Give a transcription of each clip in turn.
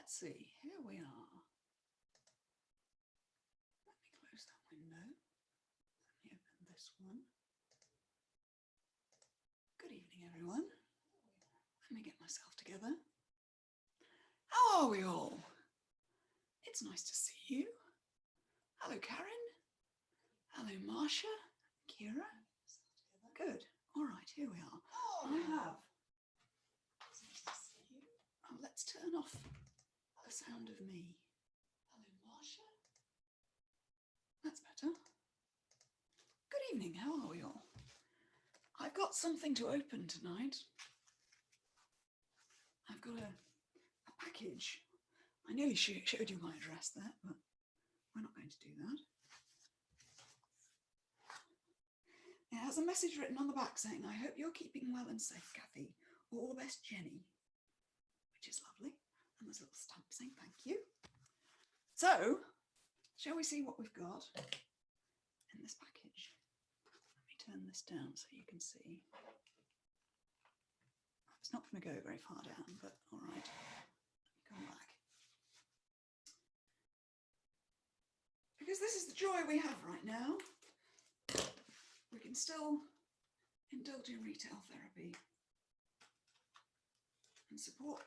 let's see, here we are. Let me close that window. Let me open this one. Good evening, everyone. Let me get myself together. How are we all? It's nice to see you. Hello, Karen. Hello, Marsha. Kira. Good. All right, here we are. I have. Oh, let's turn off the sound of me. Hello, Marsha. That's better. Good evening. How are we all? I've got something to open tonight. I've got a package. I nearly showed you my address there, but we're not going to do that. It has a message written on the back saying, I hope you're keeping well and safe, Kathy. All the best, Jenny. Which is lovely. And there's a little stamp saying thank you. So, shall we see what we've got in this package? Let me turn this down so you can see. It's not going to go very far down, but all right. Come back. Because this is the joy we have right now. We can still indulge in retail therapy and support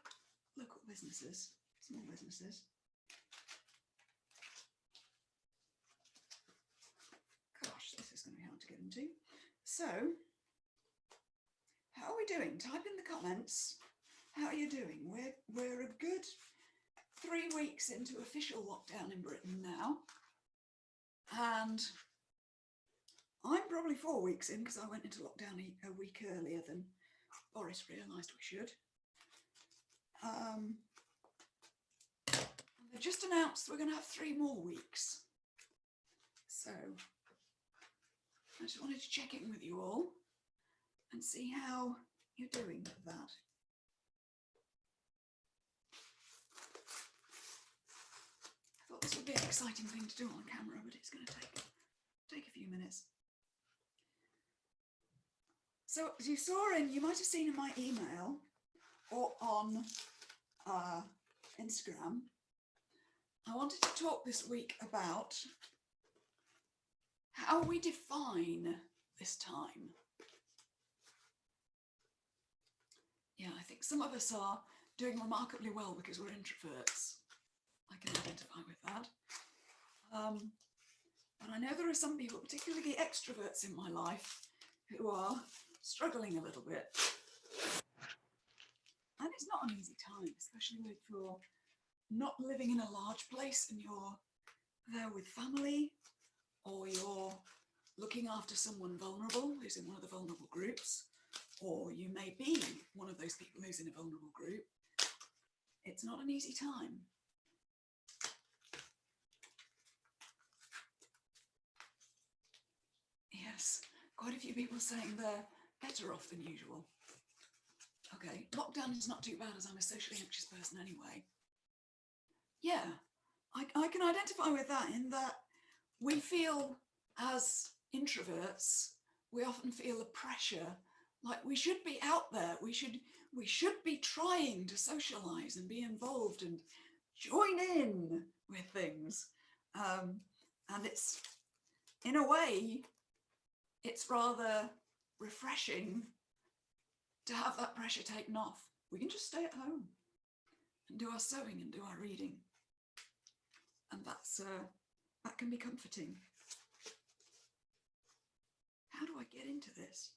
local businesses, small businesses. Gosh, this is going to be hard to get into. So, how are we doing? Type in the comments. How are you doing? We're a good 3 weeks into official lockdown in Britain now. And I'm probably 4 weeks in because I went into lockdown a week earlier than Boris realised we should. They've just announced we're going to have 3 more weeks. So I just wanted to check in with you all and see how you're doing with that. I thought this would be an exciting thing to do on camera, but it's going to take a few minutes. So as you saw you might have seen in my email or on Instagram, I wanted to talk this week about how we define this time. Yeah, I think some of us are doing remarkably well because we're introverts. I can identify with that. But I know there are some people, particularly extroverts in my life, who are struggling a little bit. And it's not an easy time, especially if you're not living in a large place and you're there with family, or you're looking after someone vulnerable who's in one of the vulnerable groups, or you may be one of those people who's in a vulnerable group. It's not an easy time. Yes, quite a few people saying they're better off than usual. Okay, lockdown is not too bad as I'm a socially anxious person anyway. Yeah, I can identify with that in that we feel as introverts, we often feel the pressure, like we should be out there, we should be trying to socialize and be involved and join in with things. And it's, in a way, it's rather refreshing to have that pressure taken off. We can just stay at home and do our sewing and do our reading. And that can be comforting. How do I get into this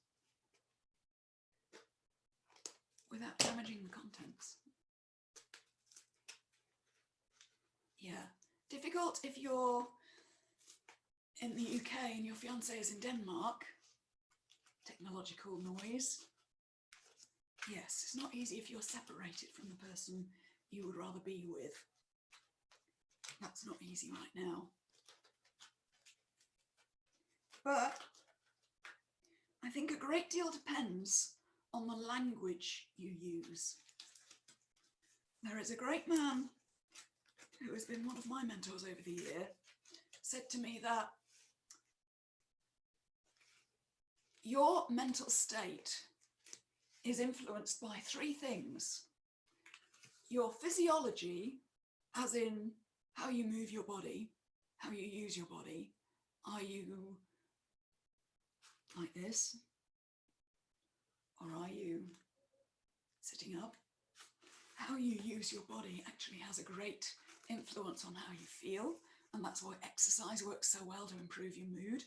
without damaging the contents? Yeah, difficult if you're in the UK and your fiance is in Denmark. Technological noise. Yes, it's not easy if you're separated from the person you would rather be with. That's not easy right now. But I think a great deal depends on the language you use. There is a great man who has been one of my mentors over the year, said to me that your mental state is influenced by 3 things: your physiology, as in how you move your body, how you use your body. Are you like this? Or are you sitting up? How you use your body actually has a great influence on how you feel, and that's why exercise works so well to improve your mood.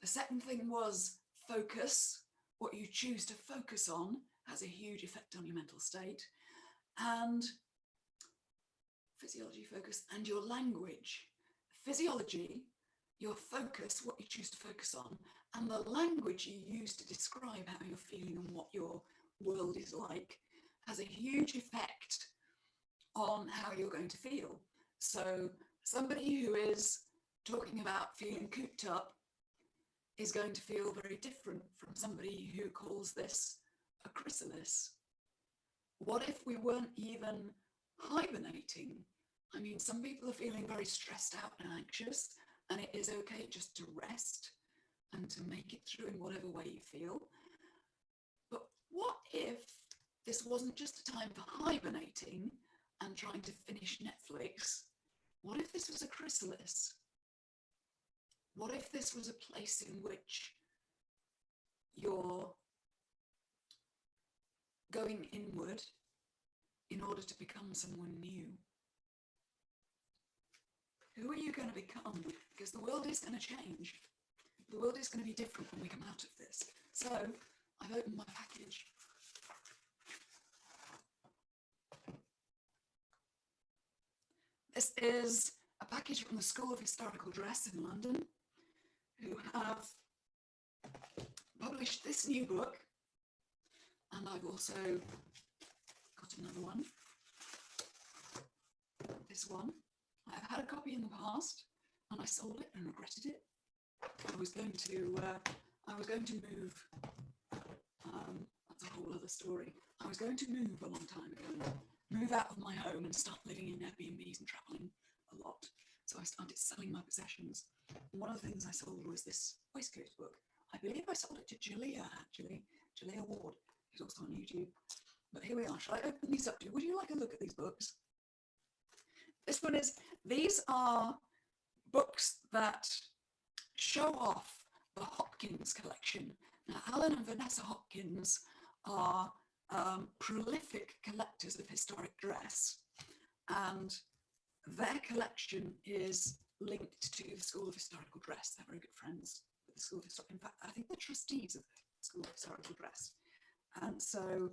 The second thing was focus. What you choose to focus on has a huge effect on your mental state, and physiology, focus, and your language. Physiology, your focus, what you choose to focus on, and the language you use to describe how you're feeling and what your world is like has a huge effect on how you're going to feel. So somebody who is talking about feeling cooped up is going to feel very different from somebody who calls this a chrysalis. What if we weren't even hibernating? I mean, some people are feeling very stressed out and anxious, and it is okay just to rest and to make it through in whatever way you feel. But what if this wasn't just a time for hibernating and trying to finish Netflix? What if this was a chrysalis? What if this was a place in which you're going inward in order to become someone new? Who are you going to become? Because the world is going to change. The world is going to be different when we come out of this. So I've opened my package. This is a package from the School of Historical Dress in London, who have published this new book, and I've also got another one, this one. I've had a copy in the past and I sold it and regretted it. I was going to move, that's a whole other story. I was going to move a long time ago, move out of my home and start living in Airbnbs and traveling a lot. So I started selling my possessions. And one of the things I sold was this waistcoat book. I believe I sold it to Julia, actually, Julia Ward, who's also on YouTube. But here we are. Shall I open these up to you? Would you like a look at these books? This one is, these are books that show off the Hopkins collection. Now, Alan and Vanessa Hopkins are prolific collectors of historic dress, and their collection is linked to the School of Historical Dress. They're very good friends with the School of Historical. In fact, I think they're trustees of the School of Historical Dress. And so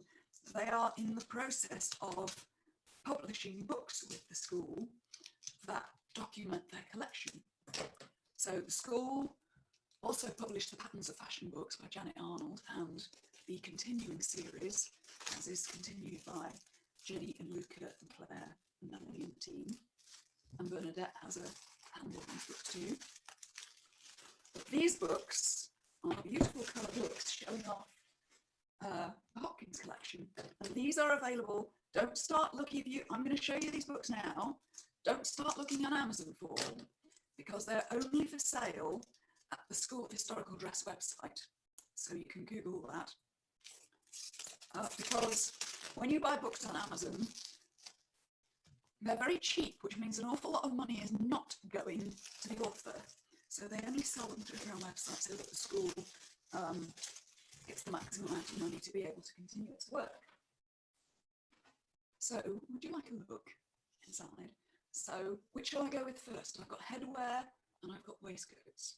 they are in the process of publishing books with the school that document their collection. So the school also published the Patterns of Fashion books by Janet Arnold, and the continuing series, as is continued by Jenny and Luca and Claire and Melanie and the team. And Bernadette has a handle on these books too. But these books are beautiful colour books showing off the Hopkins collection. And these are available. Don't start looking, I'm going to show you these books now. Don't start looking on Amazon for them, because they're only for sale at the School of Historical Dress website. So you can Google that. Because when you buy books on Amazon, they're very cheap, which means an awful lot of money is not going to the author. So they only sell them through their own website so that the school gets the maximum amount of money to be able to continue its work. So would you like a look inside? So which shall I go with first? I've got headwear and I've got waistcoats.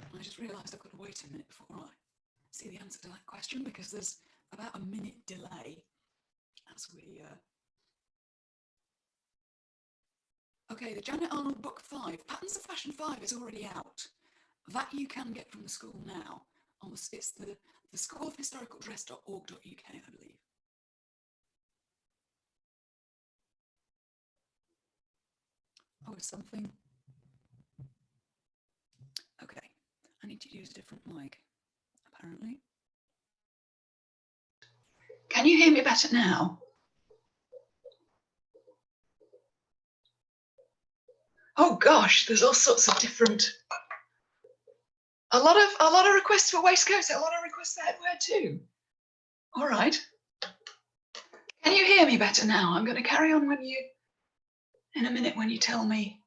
I just realised I've got to wait a minute before I see the answer to that question, because there's about a minute delay as we... Okay, the Janet Arnold book 5, Patterns of Fashion 5 is already out. That you can get from the school now. It's the schoolofhistoricaldress.org.uk, I believe. Oh, it's something. Okay, I need to use a different mic, apparently. Can you hear me better now? Oh gosh, there's all sorts of different. A lot of requests for waistcoats, a lot of requests for headwear too. All right. Can you hear me better now? I'm going to carry on in a minute when you tell me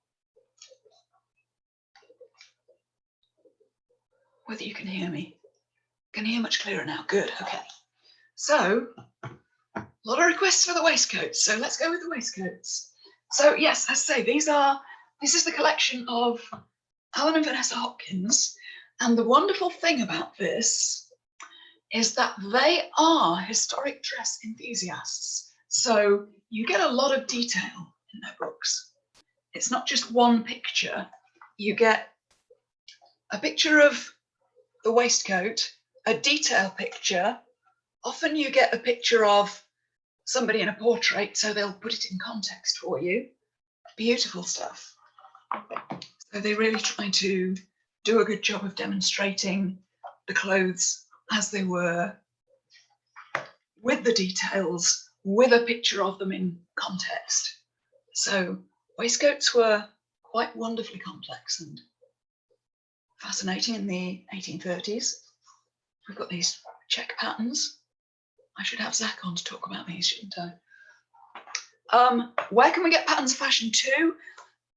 whether you can hear me. Can you hear much clearer now? Good, okay. So, a lot of requests for the waistcoats, so let's go with the waistcoats. So yes, as I say, this is the collection of Alan and Vanessa Hopkins, and the wonderful thing about this is that they are historic dress enthusiasts. So you get a lot of detail in their books. It's not just one picture. You get a picture of the waistcoat, a detail picture. Often you get a picture of somebody in a portrait, so they'll put it in context for you. Beautiful stuff. So they really try to do a good job of demonstrating the clothes as they were, with the details, with a picture of them in context. So waistcoats were quite wonderfully complex and fascinating in the 1830s. We've got these check patterns. I should have Zach on to talk about these, shouldn't I? Where can we get patterns of fashion too?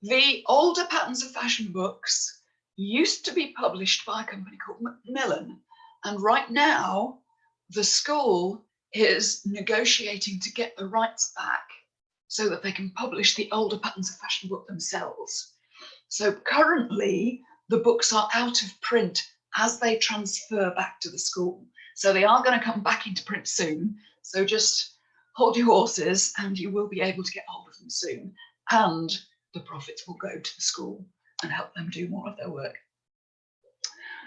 The older patterns of fashion books used to be published by a company called Macmillan, and right now the school is negotiating to get the rights back so that they can publish the older patterns of fashion book themselves. So currently the books are out of print as they transfer back to the school. So they are going to come back into print soon. So just hold your horses and you will be able to get hold of them soon. And the profits will go to the school and help them do more of their work.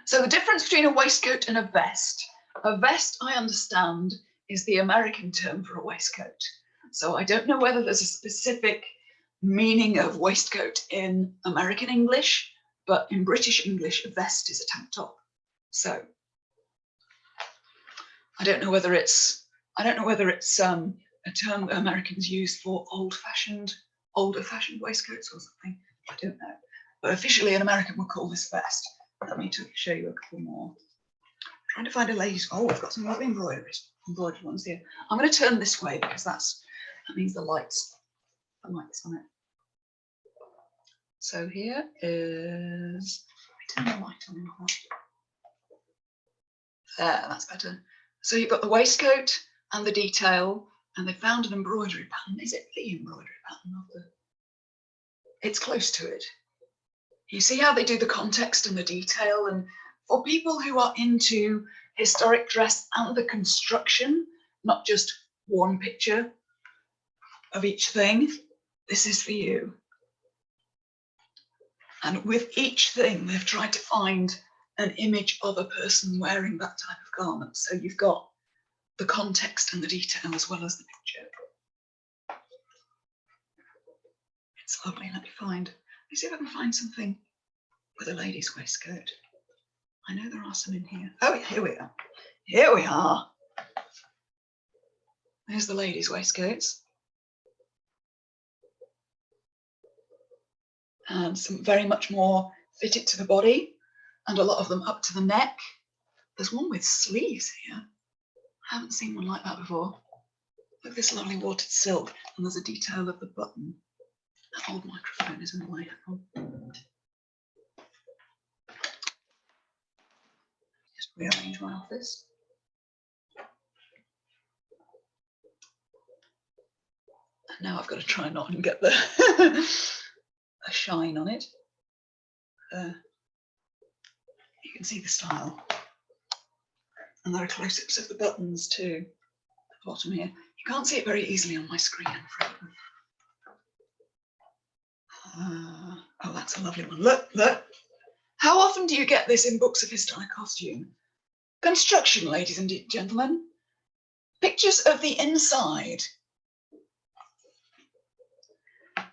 So the difference between a waistcoat and a vest. A vest, I understand, is the American term for a waistcoat. So I don't know whether there's a specific meaning of waistcoat in American English, but in British English, a vest is a tank top. So I don't know whether it's a term that Americans use for older fashioned waistcoats or something. I don't know. But officially an American would call this vest. Let me show you a couple more. I'm trying to find a lady's. Oh, I've got some lovely embroidered ones here. I'm going to turn this way because that means the lights on it. So here is, let me turn the light on. There, that's better. So you've got the waistcoat and the detail, and they found an embroidery pattern. Is it the embroidery pattern of the? It's close to it. You see how they do the context and the detail, and for people who are into historic dress and the construction, not just one picture of each thing, this is for you. And with each thing, they've tried to find an image of a person wearing that type of garment. So you've got the context and the detail as well as the picture. It's lovely. Let me see if I can find something with a lady's waistcoat. I know there are some in here. Oh, here we are. Here we are. There's the ladies' waistcoats. And some very much more fitted to the body, and a lot of them up to the neck. There's one with sleeves here. I haven't seen one like that before. Look at this lovely watered silk, and there's a detail of the button. That old microphone is in the way. Just rearrange my office. And now I've got to try not and get the a shine on it. You can see the style. And there are close-ups of the buttons too, at the bottom here. You can't see it very easily on my screen, I'm afraid. Oh, that's a lovely one. Look, look. How often do you get this in books of historic costume? Construction, ladies and gentlemen. Pictures of the inside.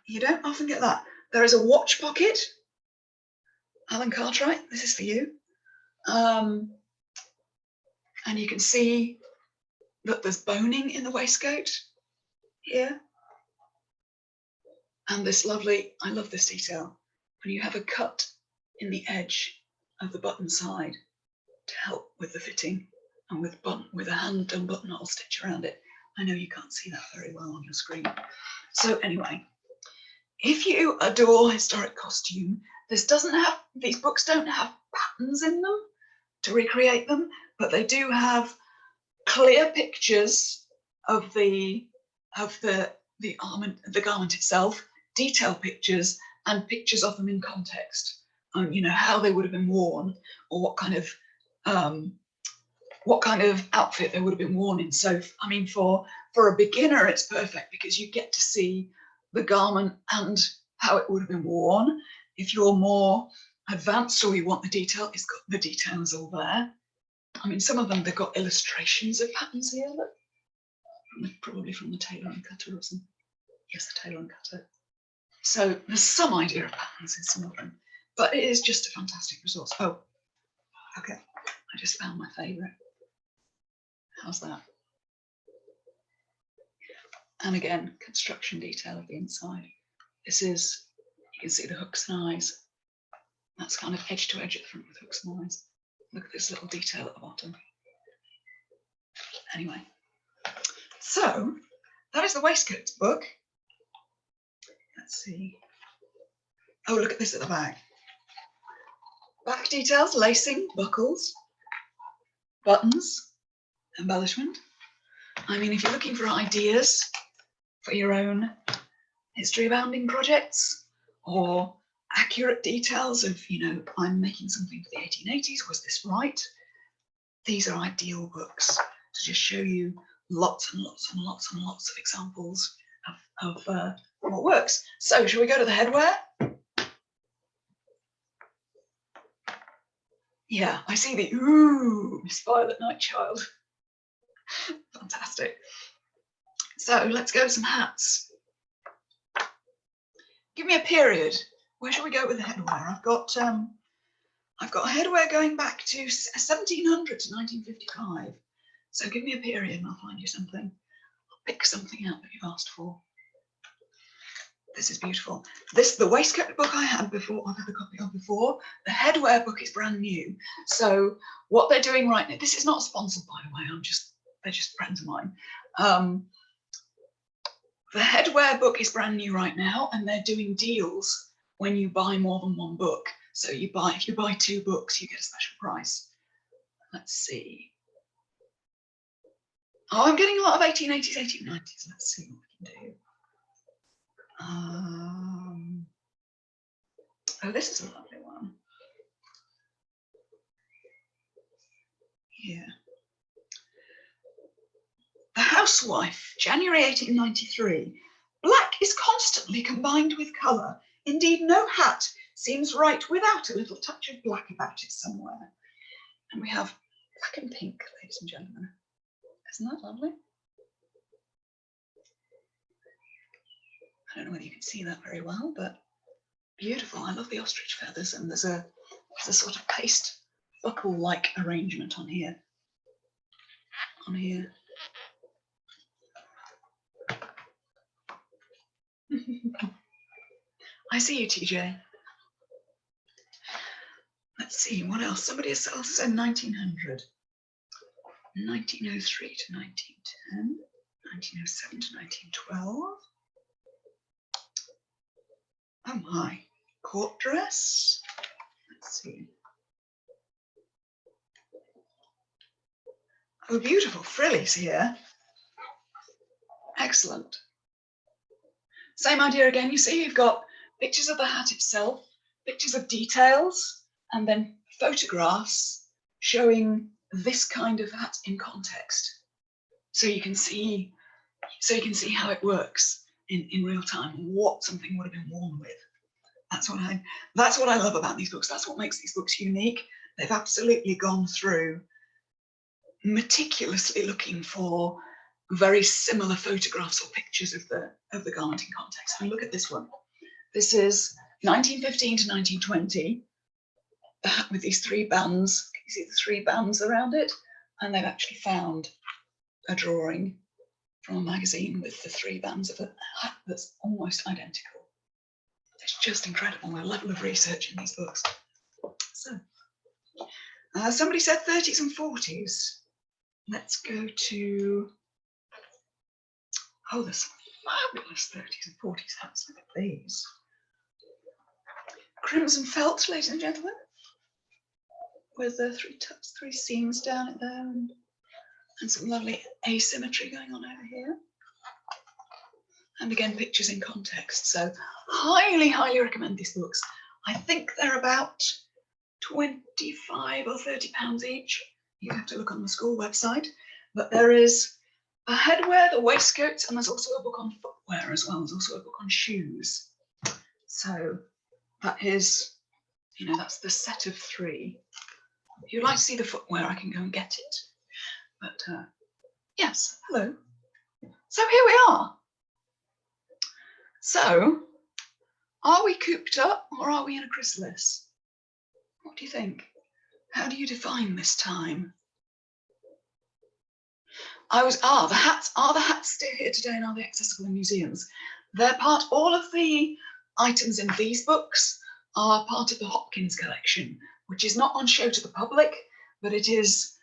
You don't often get that. There is a watch pocket. Alan Cartwright, this is for you. And you can see that there's boning in the waistcoat here. And this lovely, I love this detail, when you have a cut in the edge of the button side to help with the fitting, and with a hand-done buttonhole stitch around it. I know you can't see that very well on your screen. So anyway, if you adore historic costume, these books don't have patterns in them to recreate them, but they do have clear pictures of the garment itself, detailed pictures, and pictures of them in context. You know, how they would have been worn, or what kind of outfit they would have been worn in. So, I mean, for a beginner, it's perfect because you get to see the garment and how it would have been worn. If you're more advanced or you want the detail, it's got the details all there. I mean, some of them, they've got illustrations of patterns here, look. Probably from the tailor and cutter or something. Yes, the tailor and cutter. So there's some idea of patterns in some of them, but it is just a fantastic resource. Oh, okay, I just found my favourite. How's that? And again, construction detail of the inside. This is, you can see the hooks and eyes. That's kind of edge to edge at the front with hooks and eyes. Look at this little detail at the bottom. Anyway, so that is the waistcoats book. Let's see. Oh, look at this at the back. Back details, lacing, buckles, buttons, embellishment. I mean, if you're looking for ideas for your own history bounding projects or accurate details of, you know, I'm making something for the 1880s, was this right? These are ideal books to just show you lots and lots and lots and lots of examples of what works. So shall we go to the headwear? Yeah, I see the, ooh, Miss Violet Nightchild. Fantastic. So let's go with some hats. Give me a period. Where shall we go with the headwear? I've got headwear going back to 1700 to 1955. So give me a period and I'll find you something. I'll pick something out that you've asked for. This is beautiful. The waistcoat book I had before, I've had a copy of before. The headwear book is brand new. So what they're doing right now, this is not sponsored, by the way, they're just friends of mine. The headwear book is brand new right now, and they're doing deals when you buy more than one book. So if you buy 2 books, you get a special price. Let's see. Oh, I'm getting a lot of 1880s, 1890s. Let's see what we can do. Oh, this is a lovely one. Yeah. The Housewife, January 1893. Black is constantly combined with colour. Indeed, no hat seems right without a little touch of black about it somewhere. And we have black and pink, ladies and gentlemen. Isn't that lovely? I don't know whether you can see that very well, but beautiful. I love the ostrich feathers, and there's a sort of paste buckle-like arrangement on here. I see you, TJ. Let's see, what else? Somebody else said 1900. 1903 to 1910. 1907 to 1912. Oh my, court dress. Let's see. Oh, beautiful frillies here. Excellent. Same idea again. You see, you've got pictures of the hat itself, pictures of details, and then photographs showing this kind of hat in context. So you can see how it works in real time, what something would have been worn with. That's what I love about these books. That's what makes these books unique. They've absolutely gone through meticulously looking for very similar photographs or pictures of the garment in context. And look at this one. This is 1915 to 1920, the hat with these 3 bands. Can you see the 3 bands around it? And they've actually found a drawing from a magazine with the 3 bands of a hat that's almost identical. It's just incredible, the level of research in these books. So, somebody said 30s and 40s. Let's go to Oh, there's some fabulous 30s and 40s hats. Look at these. Crimson felt, ladies and gentlemen, with the three seams down it there, and some lovely asymmetry going on over here. And again, pictures in context. So highly, highly recommend these books. I think they're about 25 or 30 pounds each. You have to look on the school website. But there is a headwear, the waistcoats, and there's also a book on footwear as well. There's also a book on shoes. So that is, you know, that's the set of 3. If you'd like to see the footwear, I can go and get it. But yes, hello. So here we are. So, are we cooped up or are we in a chrysalis? What do you think? How do you define this time? The hats, are the hats still here today and are they accessible in museums? They're all of the items in these books are part of the Hopkins collection, which is not on show to the public, but it is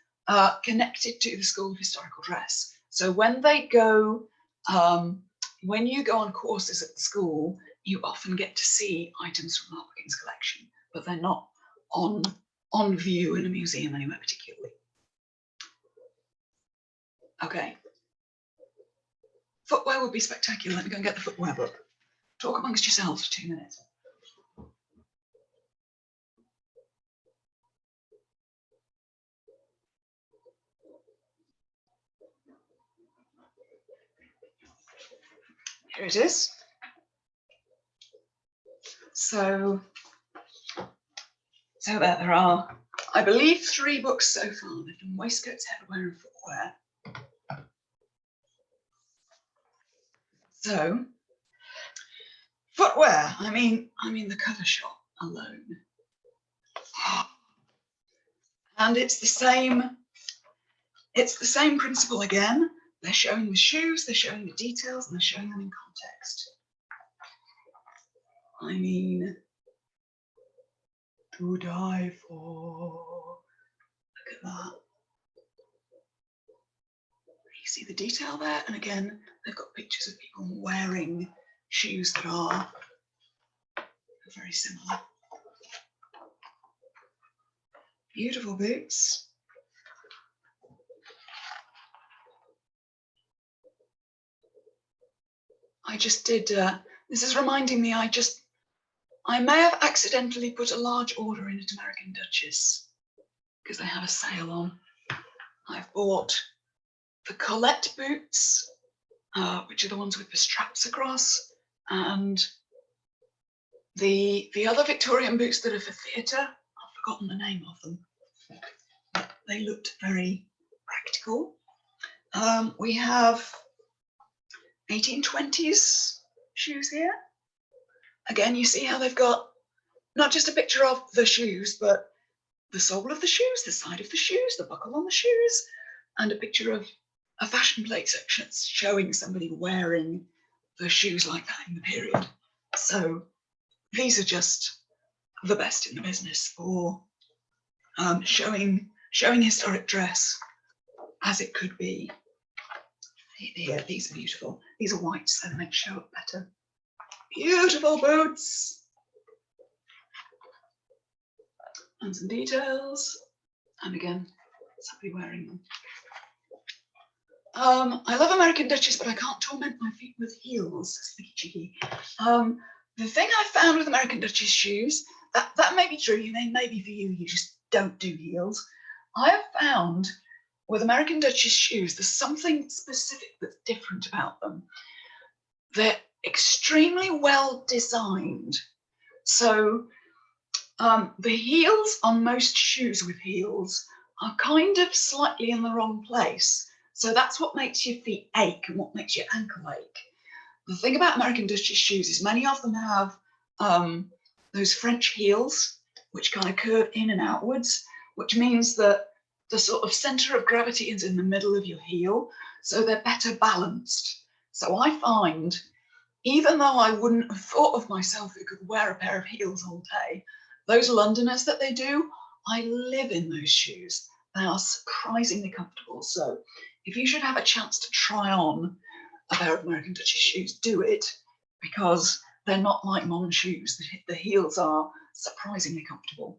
connected to the School of Historical Dress. So when they go, when you go on courses at the school, you often get to see items from the Hopkins collection, but they're not on view in a museum anywhere particularly. Okay. Footwear would be spectacular. Let me go and get the footwear book. Talk amongst yourselves for 2 minutes. Here it is. So there are, I believe, 3 books so far. They've done waistcoats, headwear, and footwear. So, footwear. I mean the cover shot alone, and it's the same. It's the same principle again. They're showing the shoes, they're showing the details, and they're showing them in context. I mean, to die for. Look at that. You see the detail there, and again, they've got pictures of people wearing shoes that are very similar. Beautiful boots. I just did, this is reminding me, I may have accidentally put a large order in at American Duchess because they have a sale on. I've bought the Colette boots, which are the ones with the straps across, and the other Victorian boots that are for theatre. I've forgotten the name of them. They looked very practical. We have 1820s shoes here. Again, you see how they've got not just a picture of the shoes, but the sole of the shoes, the side of the shoes, the buckle on the shoes, and a picture of a fashion plate section showing somebody wearing the shoes like that in the period. So these are just the best in the business for showing historic dress as it could be. Here, these are beautiful. These are white, so they make it show up better. Beautiful boots. And some details. And again, somebody wearing them. I love American Duchess, but I can't torment my feet with heels. Sneaky cheeky. The thing I found with American Duchess shoes, that may be true, maybe for you, you just don't do heels. I have found with American Duchess shoes, there's something specific that's different about them. They're extremely well designed. So the heels on most shoes with heels are kind of slightly in the wrong place. So that's what makes your feet ache and what makes your ankle ache. The thing about American Duchess shoes is many of them have those French heels, which kind of curve in and outwards, which means that the sort of center of gravity is in the middle of your heel, so they're better balanced. So I find, even though I wouldn't have thought of myself who could wear a pair of heels all day, those Londoners that they do, I live in those shoes. They are surprisingly comfortable. So if you should have a chance to try on a pair of American Duchess shoes, do it, because they're not like mom shoes. The heels are surprisingly comfortable.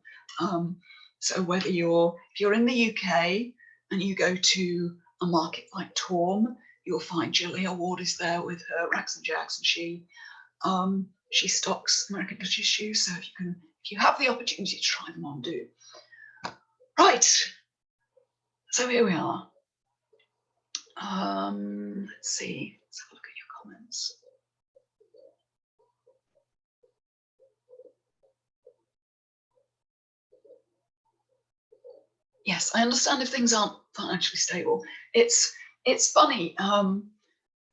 So whether if you're in the UK and you go to a market like Torm, you'll find Julia Ward is there with her Rags and Jags, and she stocks American Duchess shoes. So if you have the opportunity to try them on, do. Right. So here we are. Let's see. Let's have a look at your comments. Yes, I understand if things aren't financially stable. It's funny.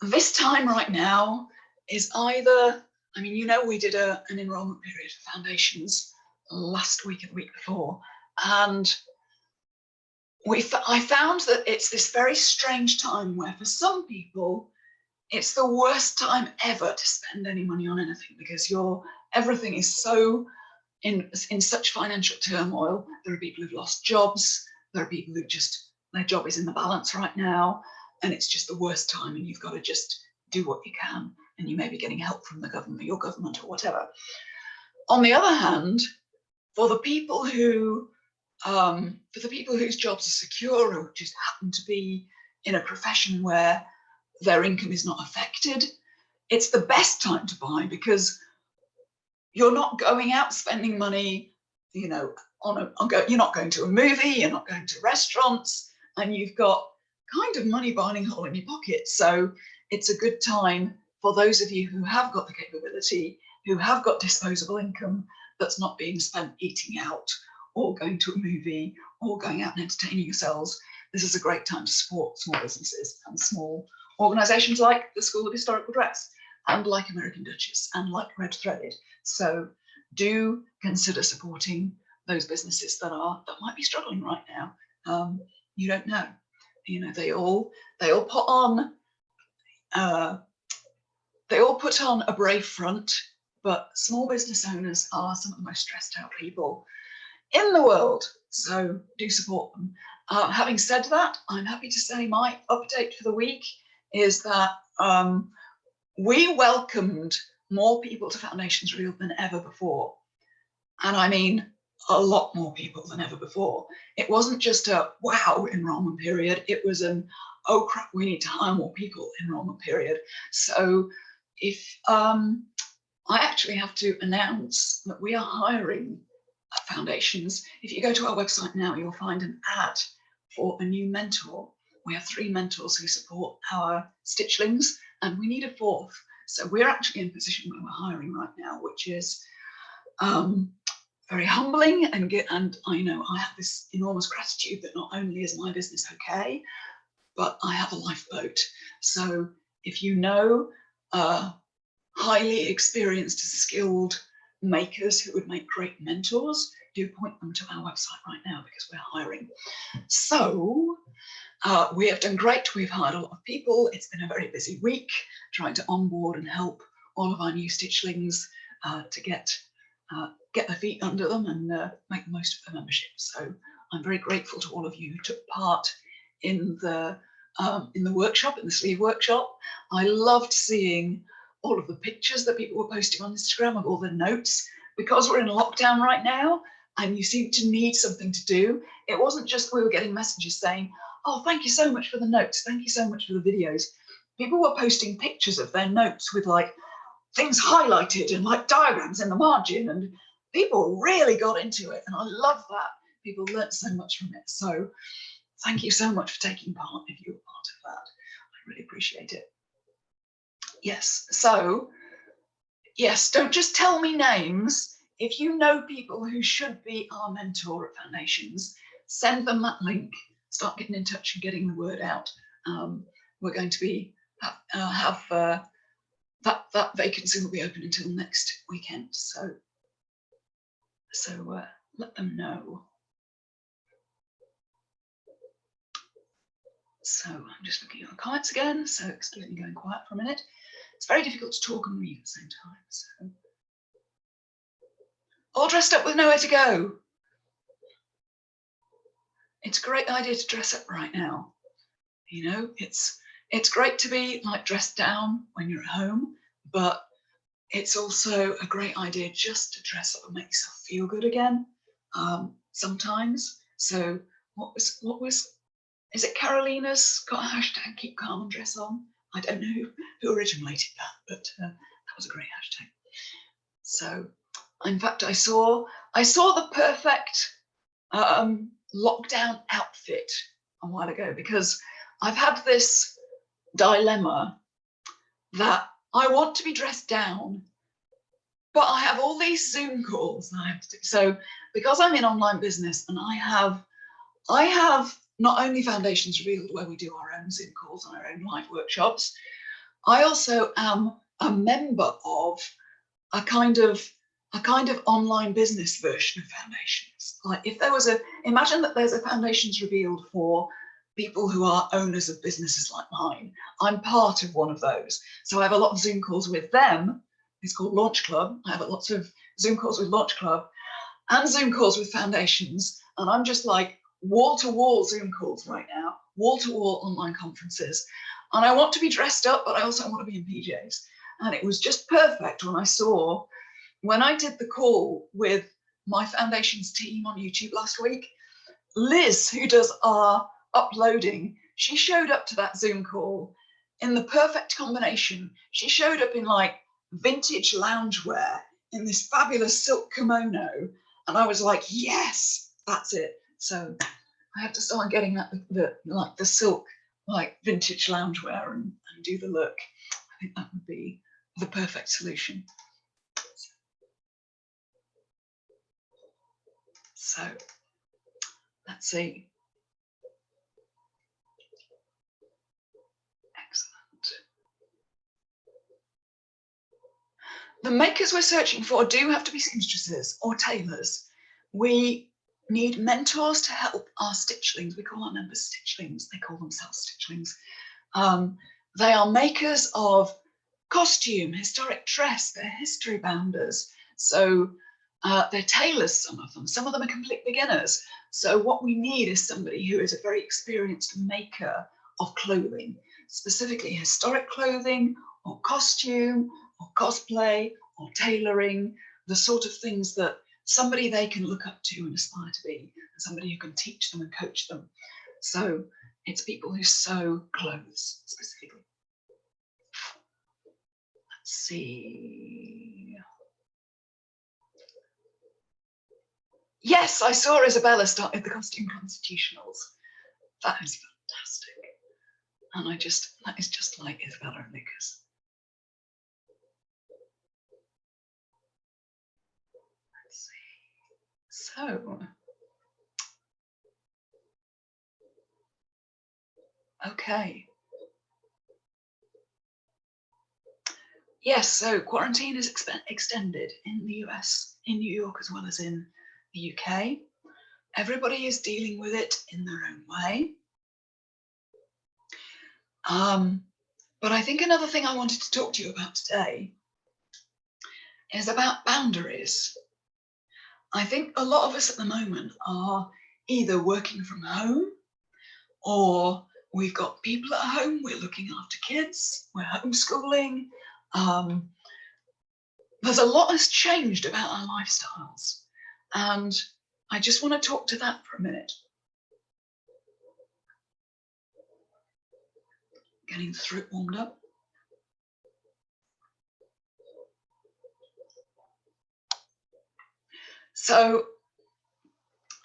This time right now is either, I mean, you know, we did an enrollment period for foundations last week and the week before, and I found that it's this very strange time where for some people it's the worst time ever to spend any money on anything, because everything is so in such financial turmoil. There are people who've lost jobs. There are people who their job is in the balance right now, and it's just the worst time, and you've got to just do what you can, and you may be getting help from the government, your government, or whatever. On the other hand, for the people whose jobs are secure or just happen to be in a profession where their income is not affected, it's the best time to buy, because you're not going out spending money, you know, you're not going to a movie, you're not going to restaurants, and you've got kind of money burning hole in your pocket. So it's a good time for those of you who have got the capability, who have got disposable income that's not being spent eating out or going to a movie or going out and entertaining yourselves. This is a great time to support small businesses and small organisations like the School of Historical Dress and like American Duchess and like Red Threaded. So do consider supporting those businesses that might be struggling right now. You don't know, you know, they all put on a brave front, but small business owners are some of the most stressed out people in the world. So do support them. Having said that, I'm happy to say my update for the week is that we welcomed more people to Foundations Reel than ever before. And I mean, a lot more people than ever before. It wasn't just a wow enrollment period. It was an, oh crap, we need to hire more people enrollment period. So if I actually have to announce that we are hiring at Foundations. If you go to our website now, you'll find an ad for a new mentor. We have 3 mentors who support our stitchlings, and we need a 4th. So we're actually in a position where we're hiring right now, which is very humbling, and I know I have this enormous gratitude that not only is my business okay, but I have a lifeboat. So if you know highly experienced, skilled makers who would make great mentors, do point them to our website right now, because we're hiring. So we have done great. We've hired a lot of people. It's been a very busy week trying to onboard and help all of our new stitchlings to get their feet under them and make the most of their membership. So I'm very grateful to all of you who took part in the workshop, in the sleeve workshop. I loved seeing all of the pictures that people were posting on Instagram of all the notes, because we're in lockdown right now and you seem to need something to do. It wasn't just we were getting messages saying, oh, thank you so much for the notes, thank you so much for the videos. People were posting pictures of their notes with like things highlighted and like diagrams in the margin, and people really got into it, and I love that. People learnt so much from it. So thank you so much for taking part if you were part of that. I really appreciate it. Yes, so yes, don't just tell me names. If you know people who should be our mentor at Foundations, send them that link. Start getting in touch and getting the word out. We're going to be have that vacancy will be open until next weekend. So let them know. So I'm just looking at the comments again. So excuse me going quiet for a minute. It's very difficult to talk and read at the same time. So all dressed up with nowhere to go. It's a great idea to dress up right now. You know, it's it's great to be like dressed down when you're at home, but it's also a great idea just to dress up and make yourself feel good again sometimes. So what was, is it Carolina's got a hashtag, keep calm and dress on? I don't know who originated that, but that was a great hashtag. So in fact, I saw the perfect lockdown outfit a while ago, because I've had this dilemma that I want to be dressed down, but I have all these Zoom calls that I have to do. So because I'm in online business and I have not only Foundations Revealed, where we do our own Zoom calls and our own live workshops, I also am a member of a kind of online business version of Foundations. Like if there was imagine that there's a Foundations Revealed for people who are owners of businesses like mine. I'm part of one of those. So I have a lot of Zoom calls with them. It's called Launch Club. I have lots of Zoom calls with Launch Club and Zoom calls with Foundations. And I'm just like wall-to-wall Zoom calls right now, wall-to-wall online conferences. And I want to be dressed up, but I also want to be in PJs. And it was just perfect when I did the call with my Foundations team on YouTube last week. Liz, who does our uploading, she showed up to that Zoom call in the perfect combination. She showed up in like vintage loungewear in this fabulous silk kimono. And I was like, yes, that's it. So I have to start getting that, the silk, like vintage loungewear and do the look. I think that would be the perfect solution. So let's see. Excellent. The makers we're searching for do have to be seamstresses or tailors. We need mentors to help our stitchlings. We call our members stitchlings. They call themselves stitchlings. They are makers of costume, historic dress. They're history bounders. So they're tailors, some of them are complete beginners. So what we need is somebody who is a very experienced maker of clothing, specifically historic clothing or costume or cosplay or tailoring, the sort of things that somebody they can look up to and aspire to be, and somebody who can teach them and coach them. So it's people who sew clothes specifically. Let's see. Yes, I saw Isabella started the costume constitutionals. That is fantastic. And that is just like Isabella and Lucas. Let's see. So, okay. Yes, so quarantine is extended in the US, in New York as well as in the UK. Everybody is dealing with it in their own way. But I think another thing I wanted to talk to you about today is about boundaries. I think a lot of us at the moment are either working from home, or we've got people at home, we're looking after kids, we're homeschooling. There's a lot has changed about our lifestyles, and I just want to talk to that for a minute. Getting the throat warmed up. So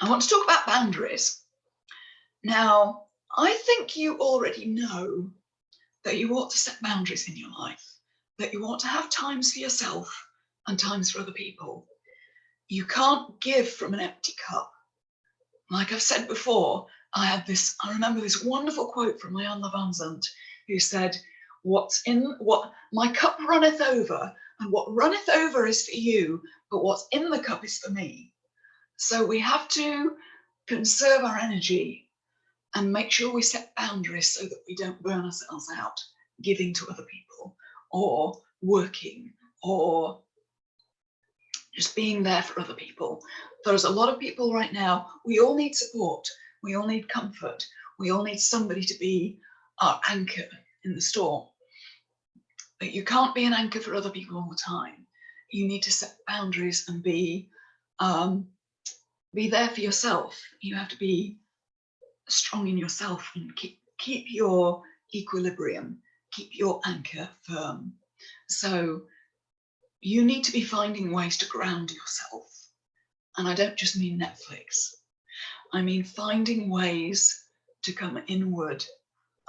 I want to talk about boundaries. Now, I think you already know that you ought to set boundaries in your life, that you ought to have times for yourself and times for other people. You can't give from an empty cup. Like I've said before, I remember this wonderful quote from my Anna Van Zandt, who said, what my cup runneth over, and what runneth over is for you, but what's in the cup is for me. So we have to conserve our energy and make sure we set boundaries so that we don't burn ourselves out giving to other people or working or just being there for other people. There's a lot of people right now, we all need support, we all need comfort, we all need somebody to be our anchor in the store. But you can't be an anchor for other people all the time. You need to set boundaries and be there for yourself. You have to be strong in yourself and keep your equilibrium, keep your anchor firm. So you need to be finding ways to ground yourself. And I don't just mean Netflix. I mean finding ways to come inward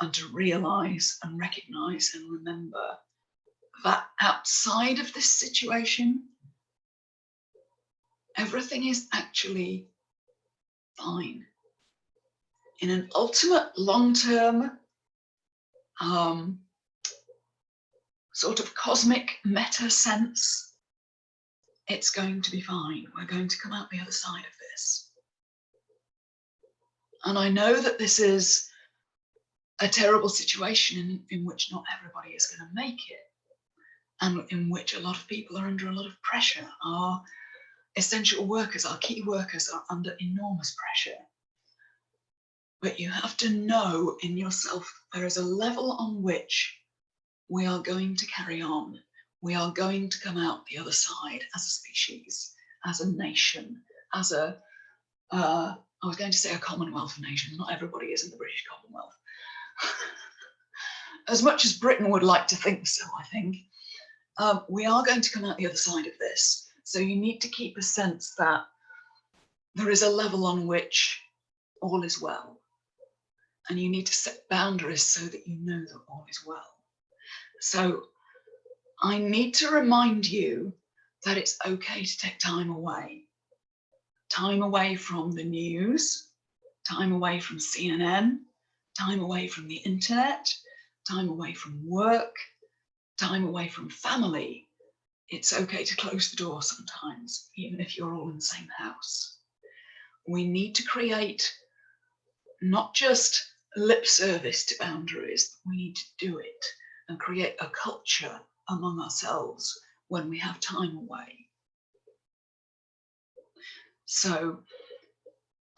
and to realize and recognize and remember that outside of this situation, everything is actually fine. In an ultimate long-term sort of cosmic meta sense, it's going to be fine. We're going to come out the other side of this. And I know that this is a terrible situation in which not everybody is going to make it, and in which a lot of people are under a lot of pressure. Our essential workers, our key workers are under enormous pressure. But you have to know in yourself there is a level on which we are going to carry on. We are going to come out the other side as a species, as a nation, as a, I was going to say a Commonwealth nation. Not everybody is in the British Commonwealth. As much as Britain would like to think so, I think, we are going to come out the other side of this. So you need to keep a sense that there is a level on which all is well. And you need to set boundaries so that you know that all is well. So I need to remind you that it's okay to take time away from the news, time away from CNN, time away from the internet, time away from work, time away from family. It's okay to close the door sometimes, even if you're all in the same house. We need to create not just lip service to boundaries, we need to do it and create a culture among ourselves when we have time away. So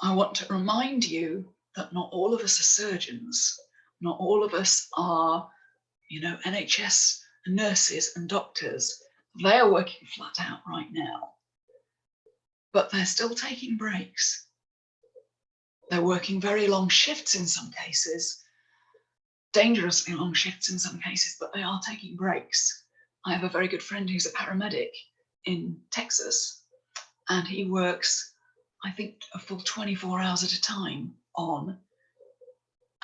I want to remind you that not all of us are surgeons, not all of us are, NHS nurses and doctors. They are working flat out right now, but they're still taking breaks. They're working very long shifts in some cases, dangerously long shifts in some cases, but they are taking breaks. I have a very good friend who's a paramedic in Texas, and he works, I think, a full 24 hours at a time on,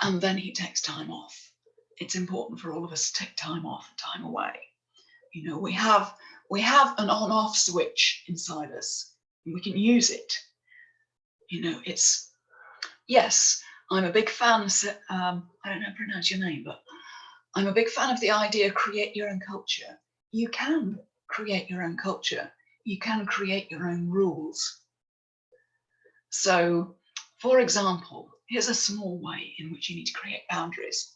and then he takes time off. It's important for all of us to take time off and time away. We have an on-off switch inside us, and we can use it. Yes, I'm a big fan, I don't know how to pronounce your name, but I'm a big fan of the idea, create your own culture. You can create your own culture. You can create your own rules. So, for example, here's a small way in which you need to create boundaries.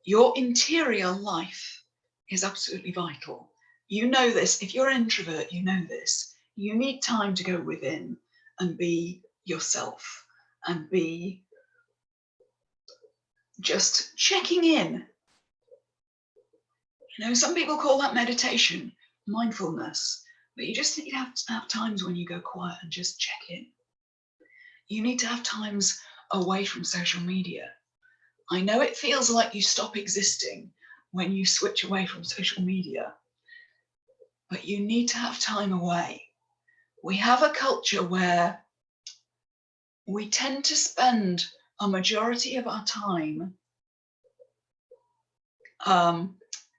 Your interior life is absolutely vital. You know this. If you're an introvert, you know this. You need time to go within and be yourself and be just checking in. Some people call that meditation, mindfulness, but you just need to have times when you go quiet and just check in. You need to have times away from social media. I know it feels like you stop existing when you switch away from social media, but you need to have time away. We have a culture where we tend to spend a majority of our time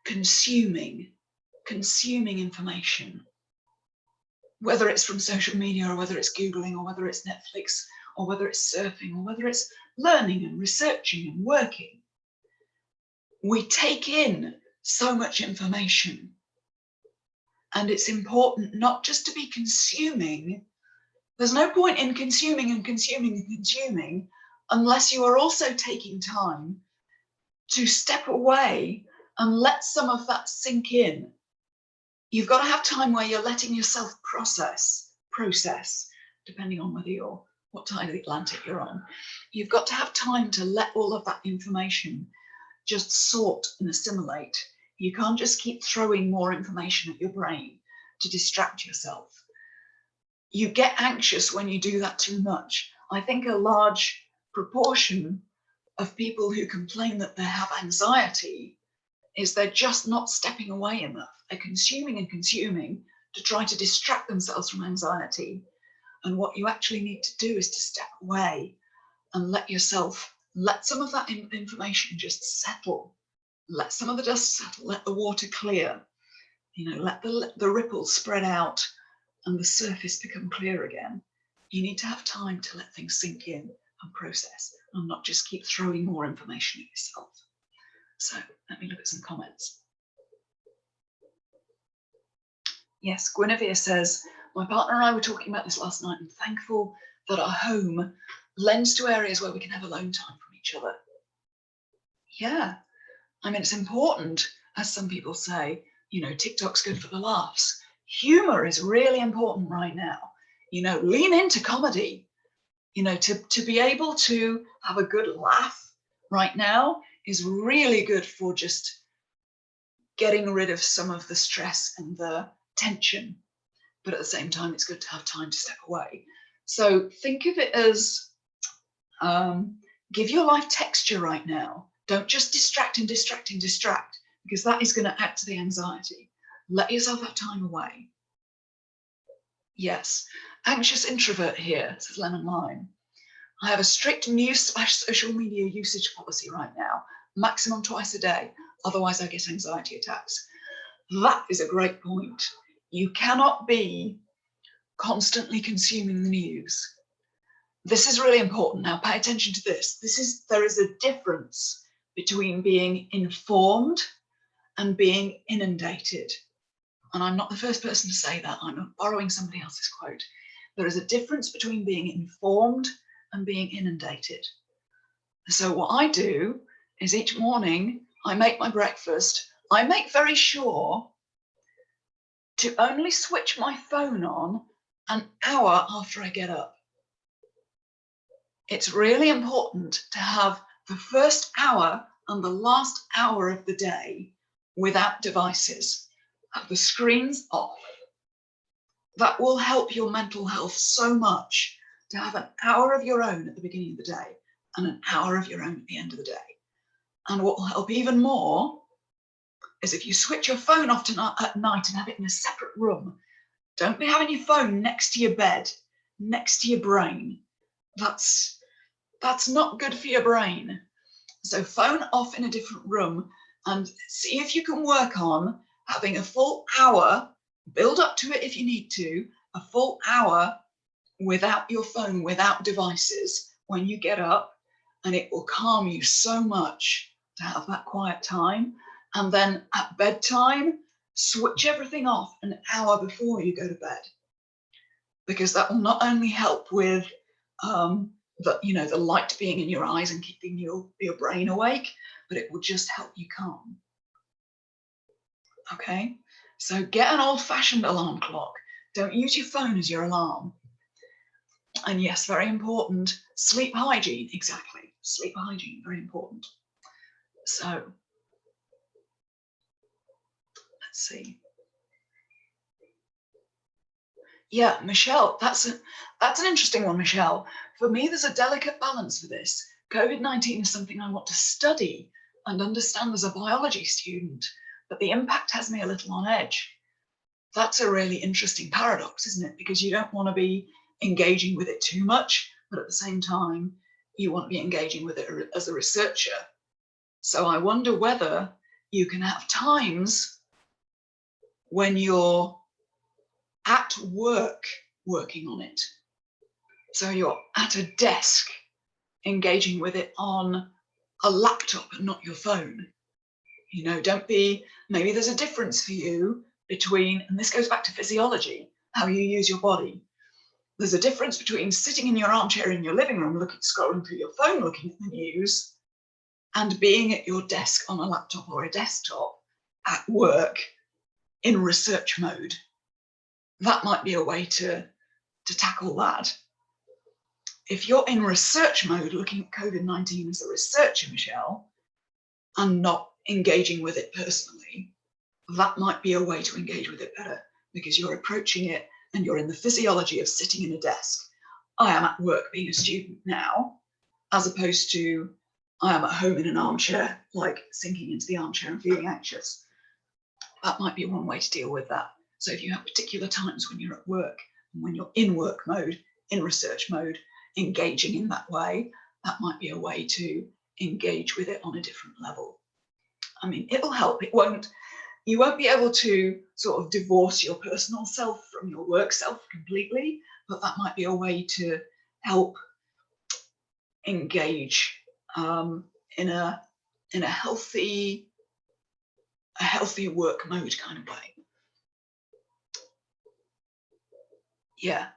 consuming information, whether it's from social media or whether it's Googling or whether it's Netflix or whether it's surfing or whether it's learning and researching and working. We take in so much information, and it's important not just to be consuming. There's no point in consuming and consuming and consuming unless you are also taking time to step away and let some of that sink in. You've got to have time where you're letting yourself process, depending on what side of the Atlantic you're on. You've got to have time to let all of that information just sort and assimilate. You can't just keep throwing more information at your brain to distract yourself. You get anxious when you do that too much. I think a large proportion of people who complain that they have anxiety is they're just not stepping away enough. They're consuming and consuming to try to distract themselves from anxiety. And what you actually need to do is to step away and let some of that information just settle. Let some of the dust settle, let the water clear, let the ripples spread out and the surface become clear again. You need to have time to let things sink in and process and not just keep throwing more information at yourself. So let me look at some comments. Yes, Guinevere says, my partner and I were talking about this last night and thankful that our home lends to areas where we can have alone time from each other. Yeah, I mean, it's important, as some people say, TikTok's good for the laughs. Humor is really important right now. Lean into comedy. To be able to have a good laugh right now is really good for just getting rid of some of the stress and the tension. But at the same time, it's good to have time to step away. So think of it as give your life texture right now. Don't just distract and distract and distract, because that is going to add to the anxiety. Let yourself have time away. Yes, anxious introvert here, says Lemon Lime. I have a strict news/social media usage policy right now, maximum twice a day. Otherwise, I get anxiety attacks. That is a great point. You cannot be constantly consuming the news. This is really important. Now, pay attention to this. There is a difference between being informed and being inundated. And I'm not the first person to say that. I'm borrowing somebody else's quote. There is a difference between being informed and being inundated. So what I do is each morning I make my breakfast. I make very sure to only switch my phone on an hour after I get up. It's really important to have the first hour and the last hour of the day without devices. Have the screens off. That will help your mental health so much, to have an hour of your own at the beginning of the day and an hour of your own at the end of the day. And what will help even more is if you switch your phone off at night and have it in a separate room. Don't be having your phone next to your bed, next to your brain. That's not good for your brain. So phone off in a different room and see if you can work on having a full hour, build up to it if you need to, a full hour without your phone, without devices when you get up, and it will calm you so much to have that quiet time. And then at bedtime, switch everything off an hour before you go to bed, because that will not only help with the light being in your eyes and keeping your brain awake, but it will just help you calm. Okay, so get an old-fashioned alarm clock. Don't use your phone as your alarm. And yes, very important, sleep hygiene. Exactly, sleep hygiene, very important. So let's see. Yeah, Michelle, that's an interesting one, Michelle. For me, there's a delicate balance for this. COVID-19 is something I want to study and understand as a biology student, but the impact has me a little on edge. That's a really interesting paradox, isn't it? Because you don't want to be engaging with it too much, but at the same time, you want to be engaging with it as a researcher. So I wonder whether you can have times when you're at work working on it. So you're at a desk engaging with it on a laptop and not your phone. Maybe there's a difference for you between, and this goes back to physiology, how you use your body. There's a difference between sitting in your armchair in your living room, scrolling through your phone, looking at the news, and being at your desk on a laptop or a desktop at work in research mode. That might be a way to tackle that. If you're in research mode looking at COVID-19 as a researcher, Michelle, and not engaging with it personally, that might be a way to engage with it better, because you're approaching it and you're in the physiology of sitting in a desk. I am at work being a student now, as opposed to I am at home in an armchair, like sinking into the armchair and feeling anxious. That might be one way to deal with that. So if you have particular times when you're at work and when you're in work mode, in research mode, engaging in that way, that might be a way to engage with it on a different level. I mean, it'll help. You won't be able to sort of divorce your personal self from your work self completely, but that might be a way to help engage in a healthy work mode kind of way. Yeah.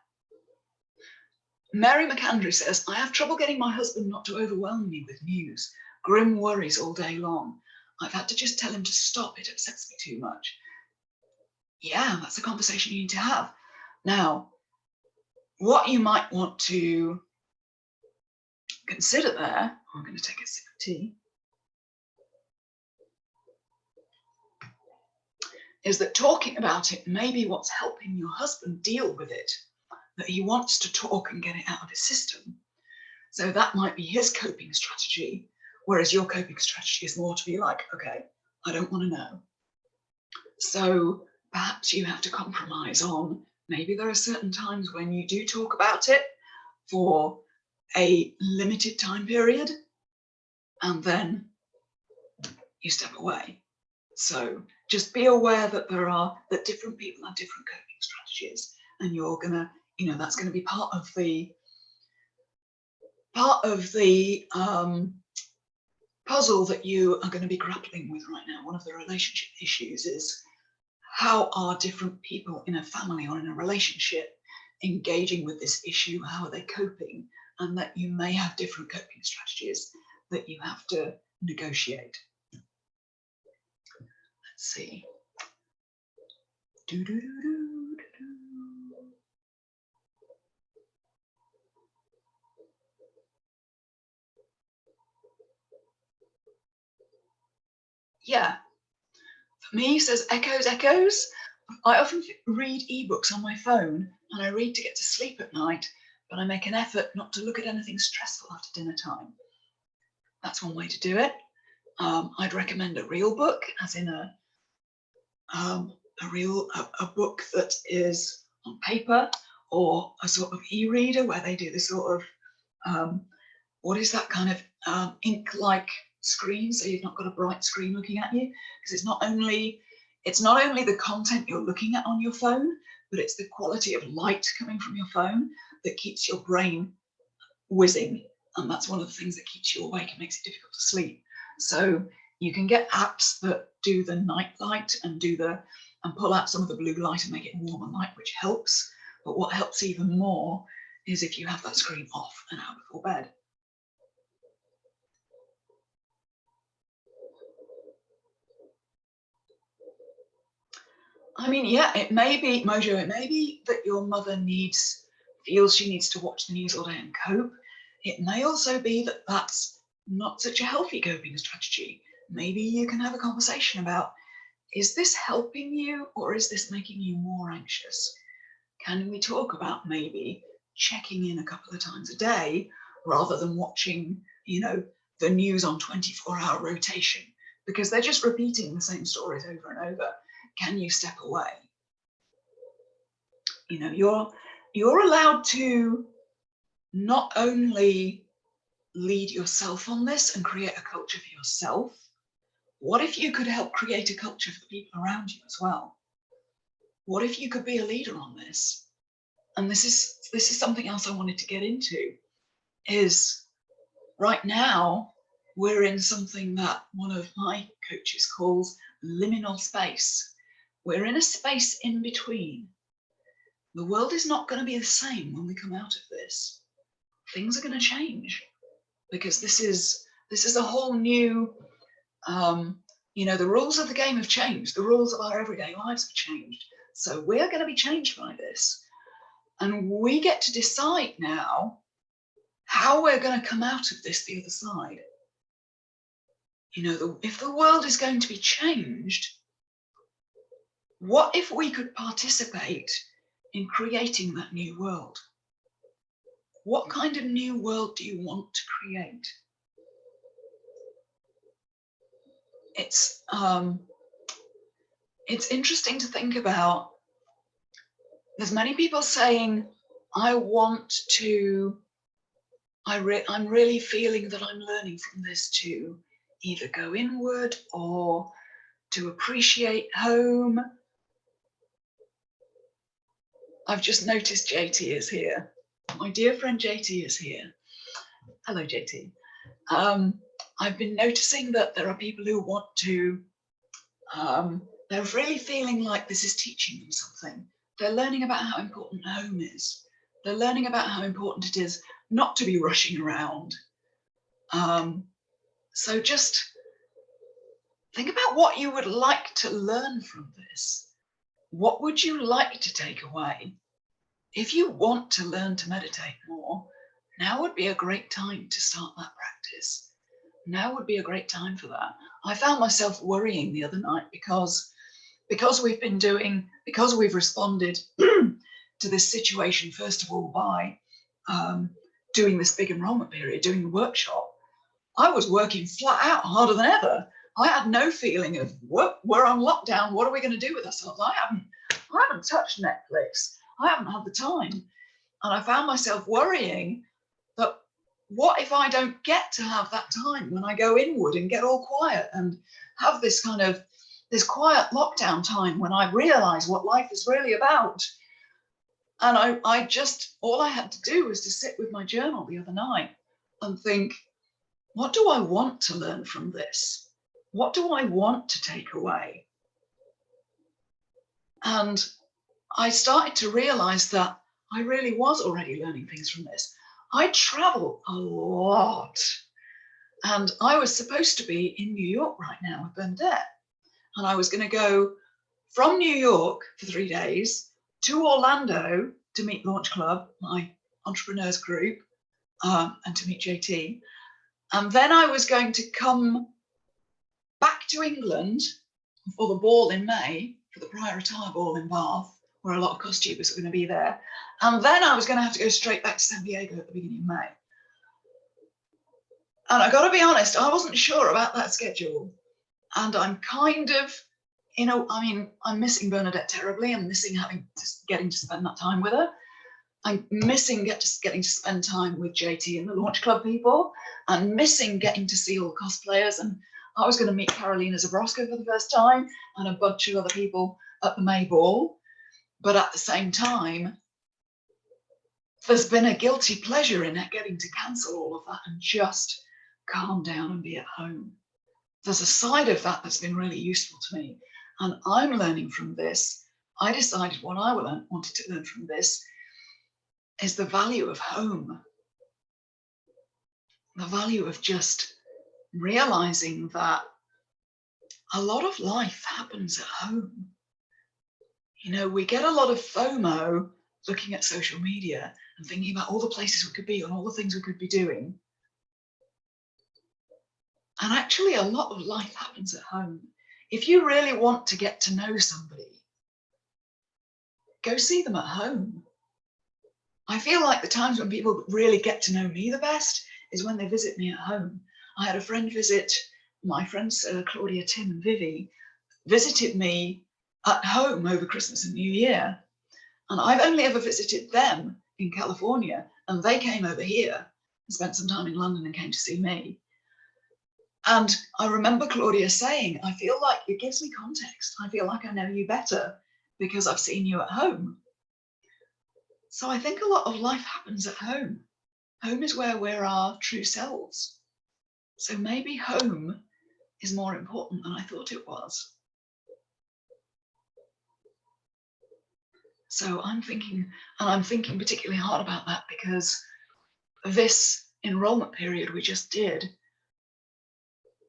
Mary McAndrew says, I have trouble getting my husband not to overwhelm me with news, grim worries all day long. I've had to just tell him to stop. It upsets me too much. Yeah, that's a conversation you need to have. Now, what you might want to consider there, I'm going to take a sip of tea, is that talking about it may be what's helping your husband deal with it, that he wants to talk and get it out of his system. So that might be his coping strategy, whereas your coping strategy is more to be like, okay, I don't want to know. So perhaps you have to compromise on, maybe there are certain times when you do talk about it for a limited time period, and then you step away. So just be aware that that different people have different coping strategies, and you're gonna, that's gonna be part of the puzzle that you are going to be grappling with right now. One of the relationship issues is, how are different people in a family or in a relationship engaging with this issue? How are they coping? And that you may have different coping strategies that you have to negotiate. Let's see. Yeah. For me, says echoes. I often read ebooks on my phone, and I read to get to sleep at night, but I make an effort not to look at anything stressful after dinner time. That's one way to do it. I'd recommend a real book, as in a book that is on paper, or a sort of e-reader where they do this sort of what is that kind of ink-like screen, so you've not got a bright screen looking at you, because it's not only the content you're looking at on your phone, but it's the quality of light coming from your phone that keeps your brain whizzing, and that's one of the things that keeps you awake and makes it difficult to sleep. So you can get apps that do the night light and pull out some of the blue light and make it warmer light, which helps. But what helps even more is if you have that screen off and out before bed. I mean, yeah, it may be, Mojo, it may be that your mother feels she needs to watch the news all day and cope. It may also be that that's not such a healthy coping strategy. Maybe you can have a conversation about, is this helping you, or is this making you more anxious? Can we talk about maybe checking in a couple of times a day rather than watching, the news on 24-hour rotation, because they're just repeating the same stories over and over. Can you step away? You're allowed to not only lead yourself on this and create a culture for yourself. What if you could help create a culture for the people around you as well? What if you could be a leader on this? And this is something else I wanted to get into, is right now we're in something that one of my coaches calls liminal space. We're in a space in between. The world is not going to be the same when we come out of this. Things are going to change, because this is a whole new, the rules of the game have changed. The rules of our everyday lives have changed. So we're going to be changed by this. And we get to decide now how we're going to come out of this the other side. You know, if the world is going to be changed, what if we could participate in creating that new world? What kind of new world do you want to create? It's interesting to think about. There's many people saying, I'm really feeling that I'm learning from this to either go inward or to appreciate home. I've just noticed JT is here. My dear friend JT is here. Hello, JT. I've been noticing that there are people who want to, they're really feeling like this is teaching them something. They're learning about how important home is. They're learning about how important it is not to be rushing around. So just think about what you would like to learn from this. What would you like to take away? If you want to learn to meditate more, now would be a great time to start that practice. Now would be a great time for that. I found myself worrying the other night because we've responded to this situation, first of all, by doing this big enrollment period, doing the workshop. I was working flat out harder than ever. I had no feeling of, we're on lockdown, what are we going to do with ourselves? I haven't touched Netflix. I haven't had the time. And I found myself worrying that what if I don't get to have that time when I go inward and get all quiet and have this quiet lockdown time when I realize what life is really about. And all I had to do was to sit with my journal the other night and think, what do I want to learn from this? What do I want to take away? And I started to realize that I really was already learning things from this. I travel a lot. And I was supposed to be in New York right now with Bernadette. And I was going to go from New York for 3 days to Orlando to meet Launch Club, my entrepreneurs group, and to meet JT. And then I was going to come back to England for the ball in May, for the Prior Retire Ball in Bath, where a lot of costumers were going to be there. And then I was going to have to go straight back to San Diego at the beginning of May. And I got to be honest, I wasn't sure about that schedule. And I'm kind of, I'm missing Bernadette terribly. I'm missing getting to spend that time with her. I'm missing getting to spend time with JT and the Launch Club people. I'm missing getting to see all the cosplayers. And I was going to meet Carolina Zabrowska for the first time and a bunch of other people at the May Ball. But at the same time, there's been a guilty pleasure in it getting to cancel all of that and just calm down and be at home. There's a side of that that's been really useful to me. And I'm learning from this. I decided what I wanted to learn from this is the value of home. The value of just realizing that a lot of life happens at home. You know, we get a lot of FOMO looking at social media and thinking about all the places we could be and all the things we could be doing. And actually, a lot of life happens at home. If you really want to get to know somebody, go see them at home. I feel like the times when people really get to know me the best is when they visit me at home. I had a friend visit, my friends Claudia, Tim and Vivi, visited me at home over Christmas and New Year. And I've only ever visited them in California, and they came over here and spent some time in London and came to see me. And I remember Claudia saying, I feel like it gives me context. I feel like I know you better because I've seen you at home. So I think a lot of life happens at home. Home is where we're our true selves. So maybe home is more important than I thought it was. So I'm thinking particularly hard about that because this enrollment period we just did,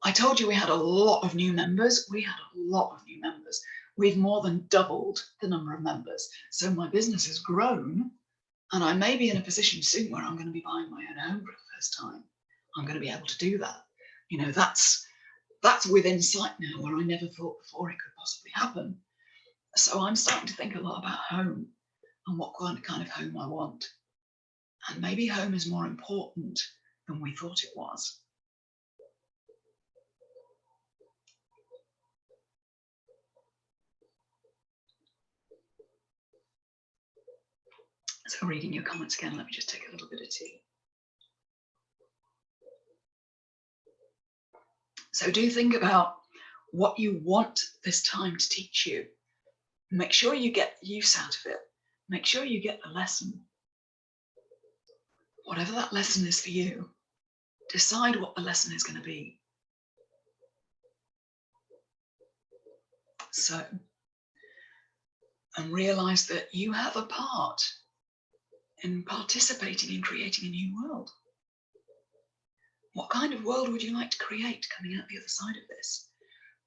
I told you we had a lot of new members. We had a lot of new members. We've more than doubled the number of members. So my business has grown, and I may be in a position soon where I'm going to be buying my own home for the first time. I'm going to be able to do that. You know, that's that's within sight now, where I never thought before it could possibly happen. So I'm starting to think a lot about home and what kind of home I want. And maybe home is more important than we thought it was. So reading your comments again, let me just take a little bit of tea. So do think about what you want this time to teach you. Make sure you get use out of it. Make sure you get the lesson. Whatever that lesson is for you, decide what the lesson is going to be. So, and realize that you have a part in participating in creating a new world. What kind of world would you like to create coming out the other side of this?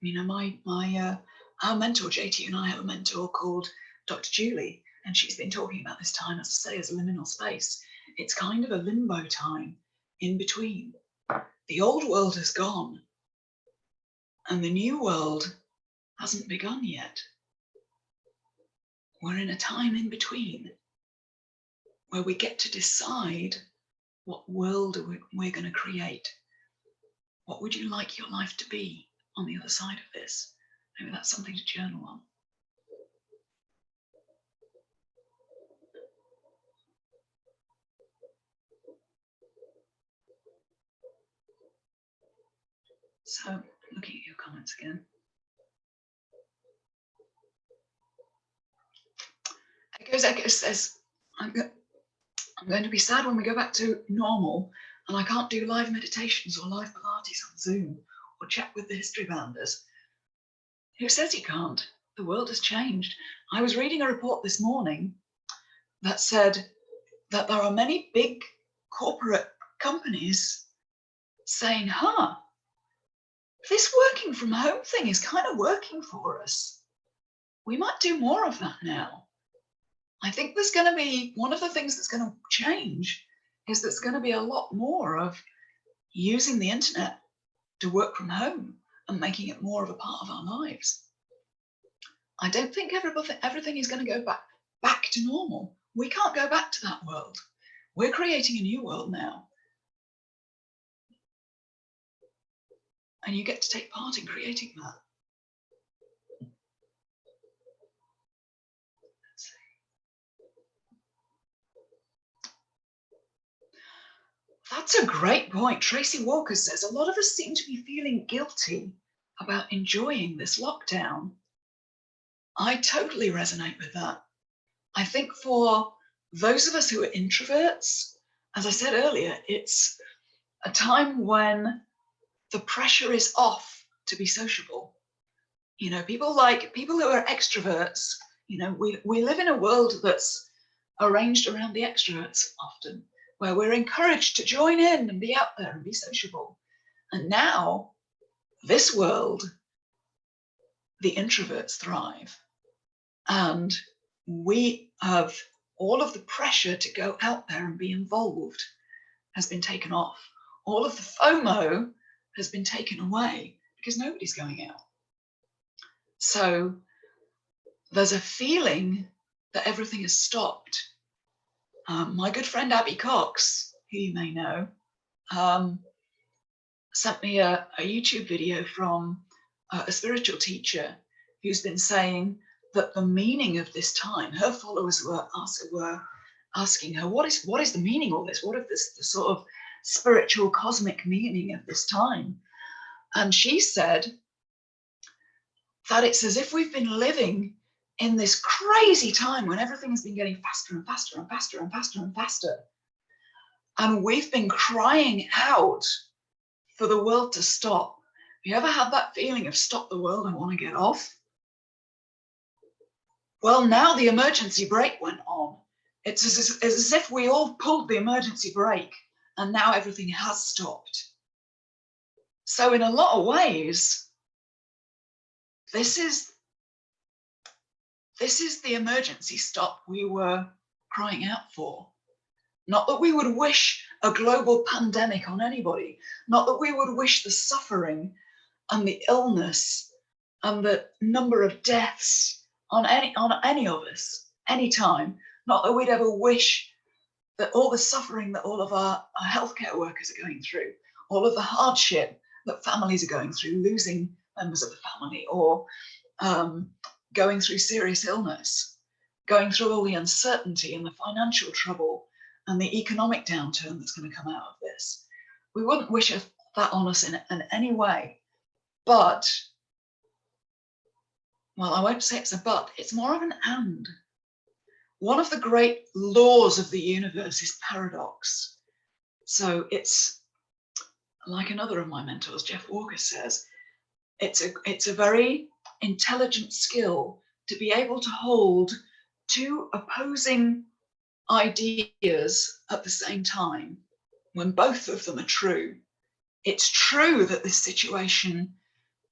You know, our mentor, JT, and I have a mentor called Dr. Julie, and she's been talking about this time, as I say, as a liminal space. It's kind of a limbo time in between. The old world has gone, and the new world hasn't begun yet. We're in a time in between where we get to decide what world we're going to create. What would you like your life to be on the other side of this? Maybe that's something to journal on. So, looking at your comments again. Echo says, I'm going to be sad when we go back to normal and I can't do live meditations or live Pilates on Zoom or chat with the history banders. Who says you can't? The world has changed. I was reading a report this morning that said that there are many big corporate companies saying, this working from home thing is kind of working for us. We might do more of that now. I think there's going to be, one of the things that's going to change is there's going to be a lot more of using the internet to work from home and making it more of a part of our lives. I don't think everything is going to go back to normal. We can't go back to that world. We're creating a new world now. And you get to take part in creating that. Let's see. That's a great point. Tracy Walker says, a lot of us seem to be feeling guilty about enjoying this lockdown. I totally resonate with that. I think for those of us who are introverts, as I said earlier, it's a time when the pressure is off to be sociable. You know, people who are extroverts, you know, we live in a world that's arranged around the extroverts often, where we're encouraged to join in and be out there and be sociable. And now, this world, the introverts thrive. And we have all of the pressure to go out there and be involved has been taken off. All of the FOMO has been taken away because nobody's going out. So there's a feeling that everything has stopped. My good friend Abby Cox, who you may know, sent me a YouTube video from a spiritual teacher who's been saying that the meaning of this time, her followers were asking her, what is the meaning of this? What is the sort of spiritual cosmic meaning of this time? And she said that it's as if we've been living in this crazy time when everything has been getting faster and faster and faster and faster and faster. And we've been crying out for the world to stop. Have you ever had that feeling of stop the world, I want to get off? Well, now the emergency brake went on. It's as if we all pulled the emergency brake and now everything has stopped. So in a lot of ways, this is the emergency stop we were crying out for. Not that we would wish a global pandemic on anybody, not that we would wish the suffering and the illness and the number of deaths on any of us, any time. Not that we'd ever wish that all the suffering that all of our healthcare workers are going through, all of the hardship that families are going through, losing members of the family, or going through serious illness, going through all the uncertainty and the financial trouble and the economic downturn that's going to come out of this. We wouldn't wish that on us in any way. But, well, I won't say it's a but, it's more of an and. One of the great laws of the universe is paradox. So it's like another of my mentors, Jeff Walker, says, it's a very intelligent skill to be able to hold two opposing ideas at the same time when both of them are true. It's true that this situation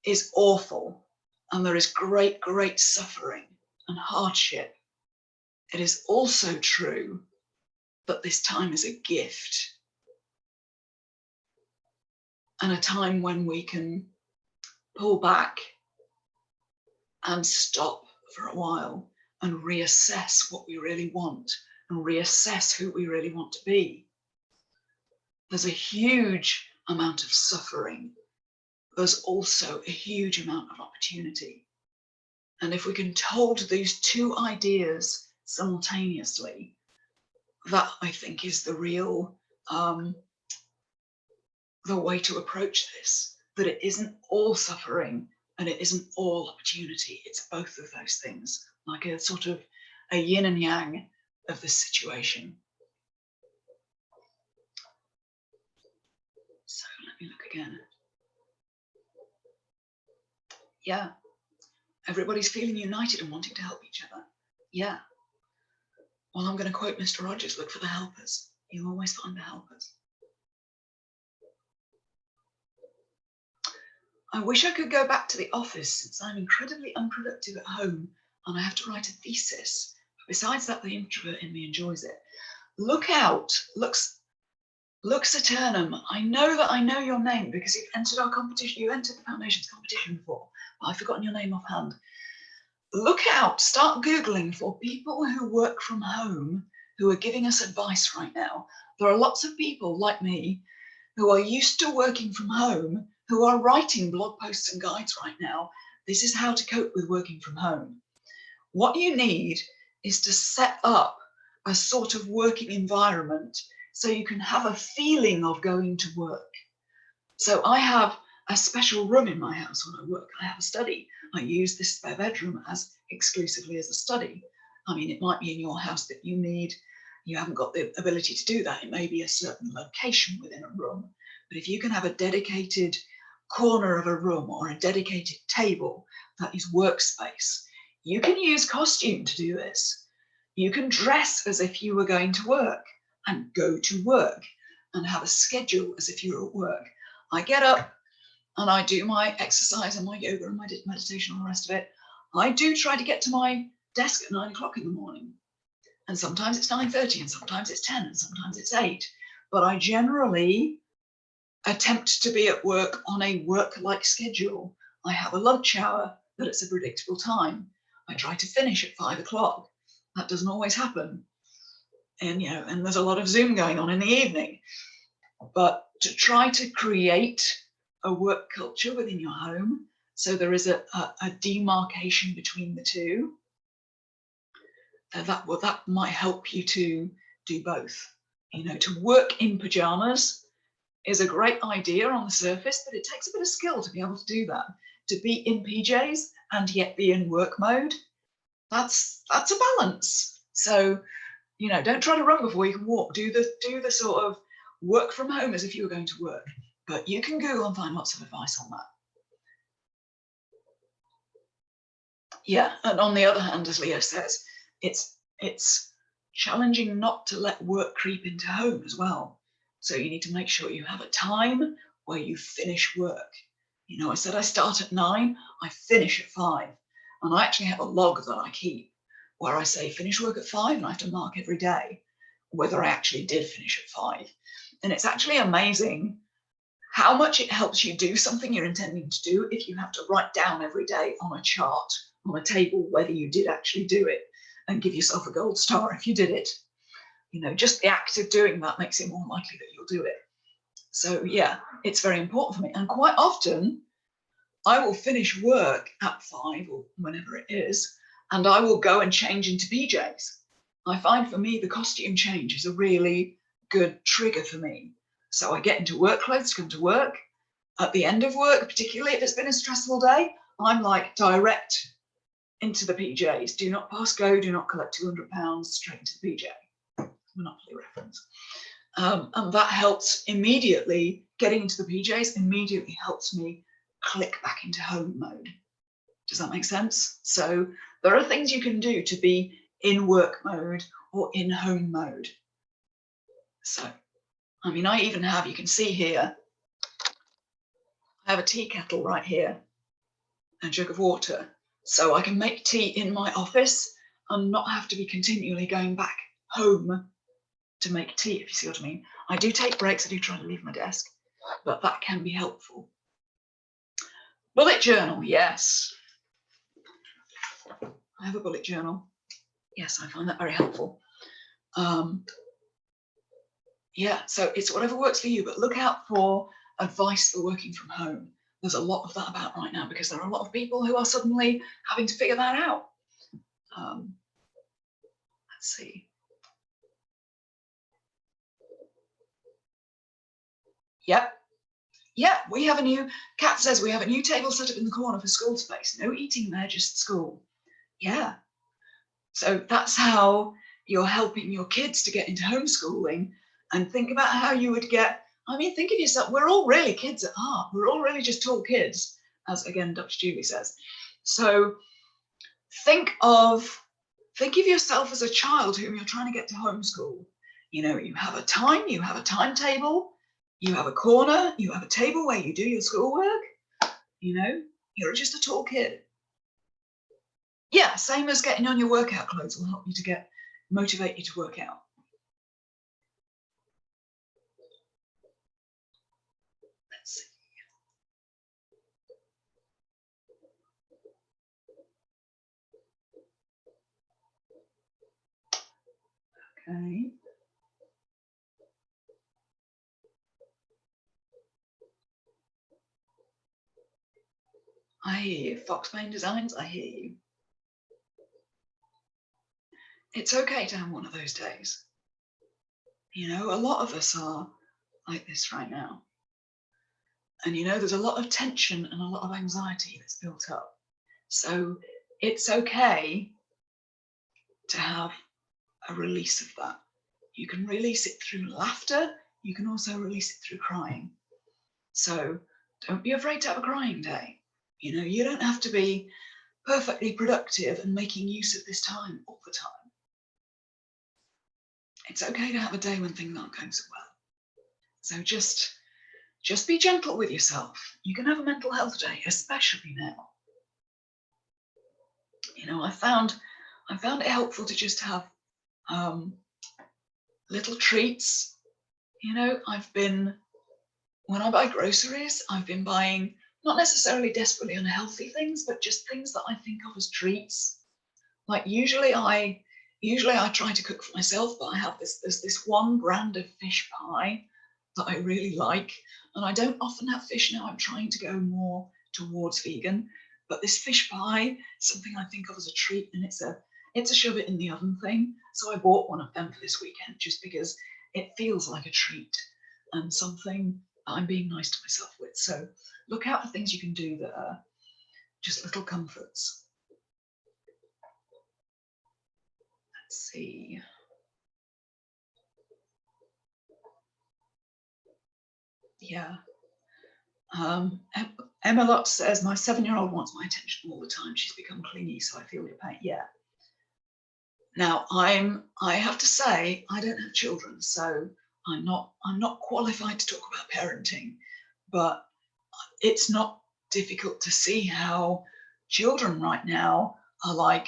is awful and there is great, great suffering and hardship. It is also true that this time is a gift and a time when we can pull back and stop for a while and reassess what we really want and reassess who we really want to be. There's a huge amount of suffering. There's also a huge amount of opportunity. And if we can hold these two ideas simultaneously, that I think is the real, the way to approach this, that it isn't all suffering and it isn't all opportunity. It's both of those things, like a sort of a yin and yang of the situation. So let me look again. Yeah, everybody's feeling united and wanting to help each other. Yeah. Well, I'm going to quote Mr. Rogers, look for the helpers. You'll always find the helpers. I wish I could go back to the office since I'm incredibly unproductive at home and I have to write a thesis. But besides that, the introvert in me enjoys it. Look out, Lux Eternum. I know that I know your name because you've entered our competition. You entered the Foundations competition before, but I've forgotten your name offhand. Look out, start Googling for people who work from home who are giving us advice right now. There are lots of people like me who are used to working from home, who are writing blog posts and guides right now. This is how to cope with working from home. What you need is to set up a sort of working environment so you can have a feeling of going to work. So I have a special room in my house when I work. I have a study. I use this spare bedroom as exclusively as a study. I mean, it might be in your house that you haven't got the ability to do that. It may be a certain location within a room. But if you can have a dedicated corner of a room or a dedicated table that is workspace, you can use costume to do this. You can dress as if you were going to work and go to work and have a schedule as if you're at work. I get up and I do my exercise and my yoga and my meditation and all the rest of it. I do try to get to my desk at 9 o'clock in the morning. And sometimes it's 9:30 and sometimes it's 10 and sometimes it's 8. But I generally attempt to be at work on a work-like schedule. I have a lunch hour that it's a predictable time. I try to finish at 5 o'clock. That doesn't always happen. And, and there's a lot of Zoom going on in the evening. But to try to create a work culture within your home, so there is a demarcation between the two, that might help you to do both. To work in pajamas is a great idea on the surface, but it takes a bit of skill to be able to do that. To be in PJs and yet be in work mode, that's a balance. So, don't try to run before you can walk. Do the sort of work from home as if you were going to work. But you can Google and find lots of advice on that. Yeah, and on the other hand, as Leo says, it's challenging not to let work creep into home as well. So you need to make sure you have a time where you finish work. I said I start at 9, I finish at 5. And I actually have a log that I keep where I say finish work at 5, and I have to mark every day whether I actually did finish at 5. And it's actually amazing how much it helps you do something you're intending to do if you have to write down every day on a chart, on a table, whether you did actually do it, and give yourself a gold star if you did it. You know, just the act of doing that makes it more likely that you'll do it. So yeah, it's very important for me. And quite often, I will finish work at 5 or whenever it is, and I will go and change into PJs. I find for me, the costume change is a really good trigger for me. So I get into work clothes to come to work. At the end of work, particularly if it's been a stressful day, I'm like direct into the PJs. Do not pass go, do not collect £200, straight into the PJ. Monopoly reference. And that helps immediately, getting into the PJs immediately helps me click back into home mode. Does that make sense? So there are things you can do to be in work mode or in home mode. So, I mean, I even have, you can see here, I have a tea kettle right here, a jug of water. So I can make tea in my office and not have to be continually going back home to make tea, if you see what I mean. I do take breaks, I do try to leave my desk, but that can be helpful. Bullet journal, yes. I have a bullet journal. Yes, I find that very helpful. Yeah, so it's whatever works for you, but look out for advice for working from home. There's a lot of that about right now because there are a lot of people who are suddenly having to figure that out. Let's see. Yep. Yeah, we have a new, Kat says we have a new table set up in the corner for school space. No eating there, just school. Yeah. So that's how you're helping your kids to get into homeschooling. And think about how you would get, I mean, think of yourself, we're all really kids at heart. We're all really just tall kids, as again, Dr. Julie says. So think of yourself as a child whom you're trying to get to homeschool. You know, you have a time, you have a timetable, you have a corner, you have a table where you do your schoolwork. You know, you're just a tall kid. Yeah, same as getting on your workout clothes will help you to motivate you to work out. Let's see. Okay. I hear you. Foxbane Designs, I hear you. It's okay to have one of those days. You know, a lot of us are like this right now. And you know, there's a lot of tension and a lot of anxiety that's built up. So it's okay to have a release of that. You can release it through laughter. You can also release it through crying. So don't be afraid to have a crying day. You know, you don't have to be perfectly productive and making use of this time all the time. It's okay to have a day when things aren't going so well. So just be gentle with yourself. You can have a mental health day, especially now. You know, I found it helpful to just have little treats. You know, when I buy groceries, I've been buying not necessarily desperately unhealthy things, but just things that I think of as treats. Like usually I try to cook for myself, but I have there's this one brand of fish pie that I really like. And I don't often have fish now. I'm trying to go more towards vegan. But this fish pie is something I think of as a treat, and it's a shove it in the oven thing. So I bought one of them for this weekend just because it feels like a treat and something I'm being nice to myself with. So look out for things you can do that are just little comforts. Let's see. Yeah. Emma Lott says, my 7-year-old wants my attention all the time. She's become clingy, so I feel your pain. Yeah. Now, I have to say, I don't have children, so I'm not qualified to talk about parenting, but it's not difficult to see how children right now are like,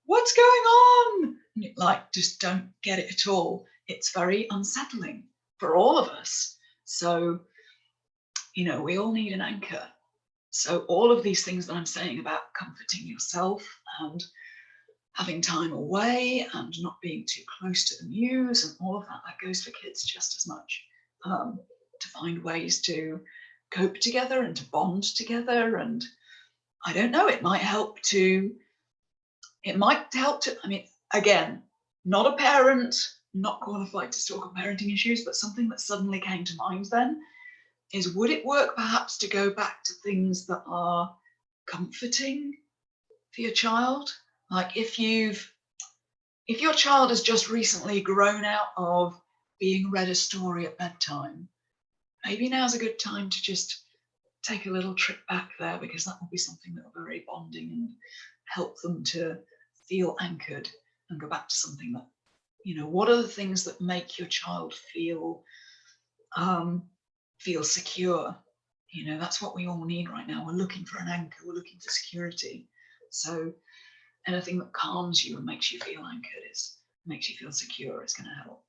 what's going on? Like, just don't get it at all. It's very unsettling for all of us. So You know, we all need an anchor. So all of these things that I'm saying about comforting yourself and having time away and not being too close to the news and all of that, that goes for kids just as much. To find ways to cope together and to bond together. And I don't know, it might help to, I mean, again, not a parent, not qualified to talk on parenting issues, but something that suddenly came to mind then is, would it work perhaps to go back to things that are comforting for your child? Like if your child has just recently grown out of being read a story at bedtime, maybe now's a good time to just take a little trip back there, because that will be something that will be very bonding and help them to feel anchored and go back to something that, you know, what are the things that make your child feel secure? You know, that's what we all need right now. We're looking for an anchor, we're looking for security. So anything that calms you and makes you feel anchored, makes you feel secure, is going to help.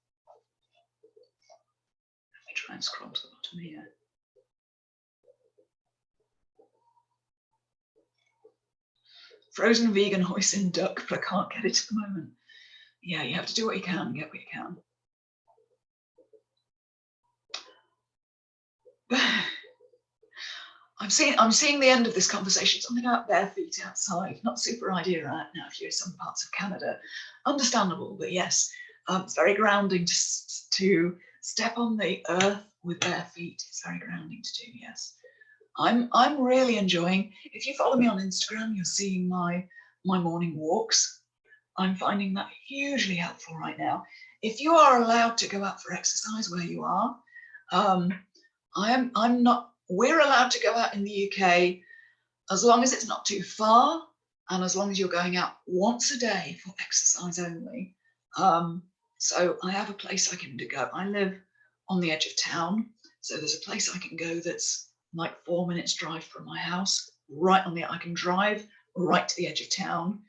Let me try and scroll to the bottom here. Frozen vegan hoisin duck, but I can't get it at the moment. Yeah, you have to do what you can, get what you can. I'm seeing the end of this conversation. Something about bare feet outside. Not super idea right now if you're in some parts of Canada. Understandable, but yes, it's very grounding to step on the earth with bare feet. It's very grounding to do, yes. I'm really enjoying, if you follow me on Instagram, you're seeing my morning walks. I'm finding that hugely helpful right now. If you are allowed to go out for exercise where you are, we're allowed to go out in the UK as long as it's not too far and as long as you're going out once a day for exercise only. So I have a place I can go. I live on the edge of town, so there's a place I can go that's like 4 minutes drive from my house, I can drive right to the edge of town.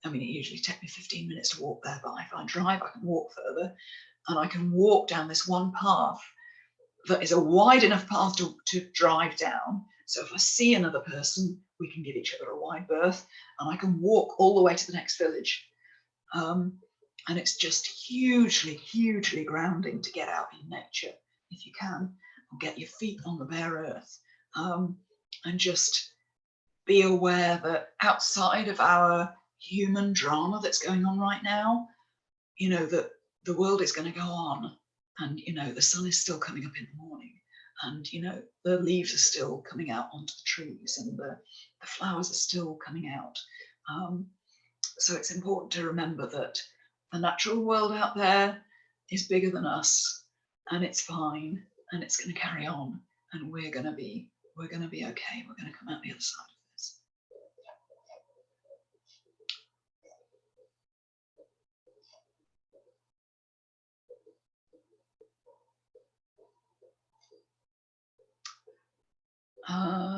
I mean, it usually takes me 15 minutes to walk there, but if I drive, I can walk further, and I can walk down this one path that is a wide enough path to drive down. So if I see another person, we can give each other a wide berth, and I can walk all the way to the next village. And it's just hugely, hugely grounding to get out in nature if you can, or get your feet on the bare earth, and just be aware that outside of our human drama that's going on right now, you know, that the world is going to go on, and, you know, the sun is still coming up in the morning, and, you know, the leaves are still coming out onto the trees, and the flowers are still coming out. So it's important to remember that the natural world out there is bigger than us, and it's fine, and it's going to carry on, and we're going to be okay. We're going to come out the other side of this.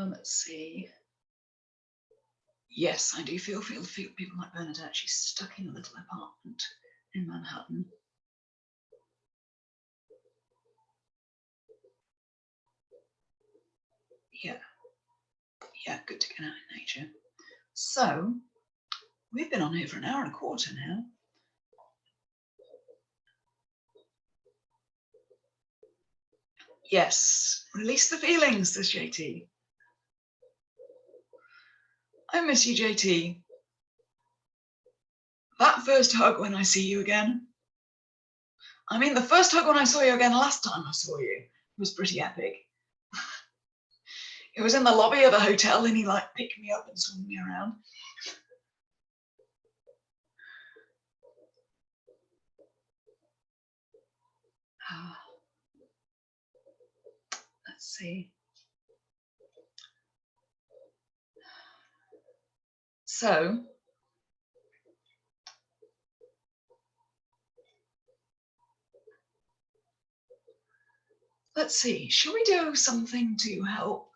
Let's see. Yes, I do feel people like Bernadette. She's stuck in a little apartment in Manhattan. Yeah, good to get out in nature. So we've been on here for an hour and a quarter now. Yes, release the feelings, says JT. I miss you, JT. That first hug when I see you again. I mean, the first hug when I saw you again last time I saw you was pretty epic. It was in the lobby of the hotel, and he like picked me up and swung me around. Let's see. So let's see, shall we do something to help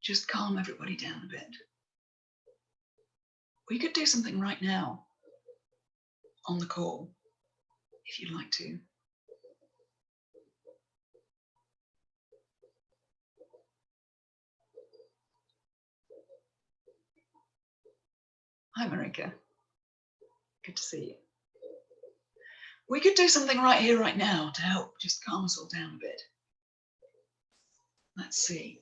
just calm everybody down a bit? We could do something right now on the call, if you'd like to. Hi, Marika. Good to see you. We could do something right here, right now to help just calm us all down a bit. Let's see.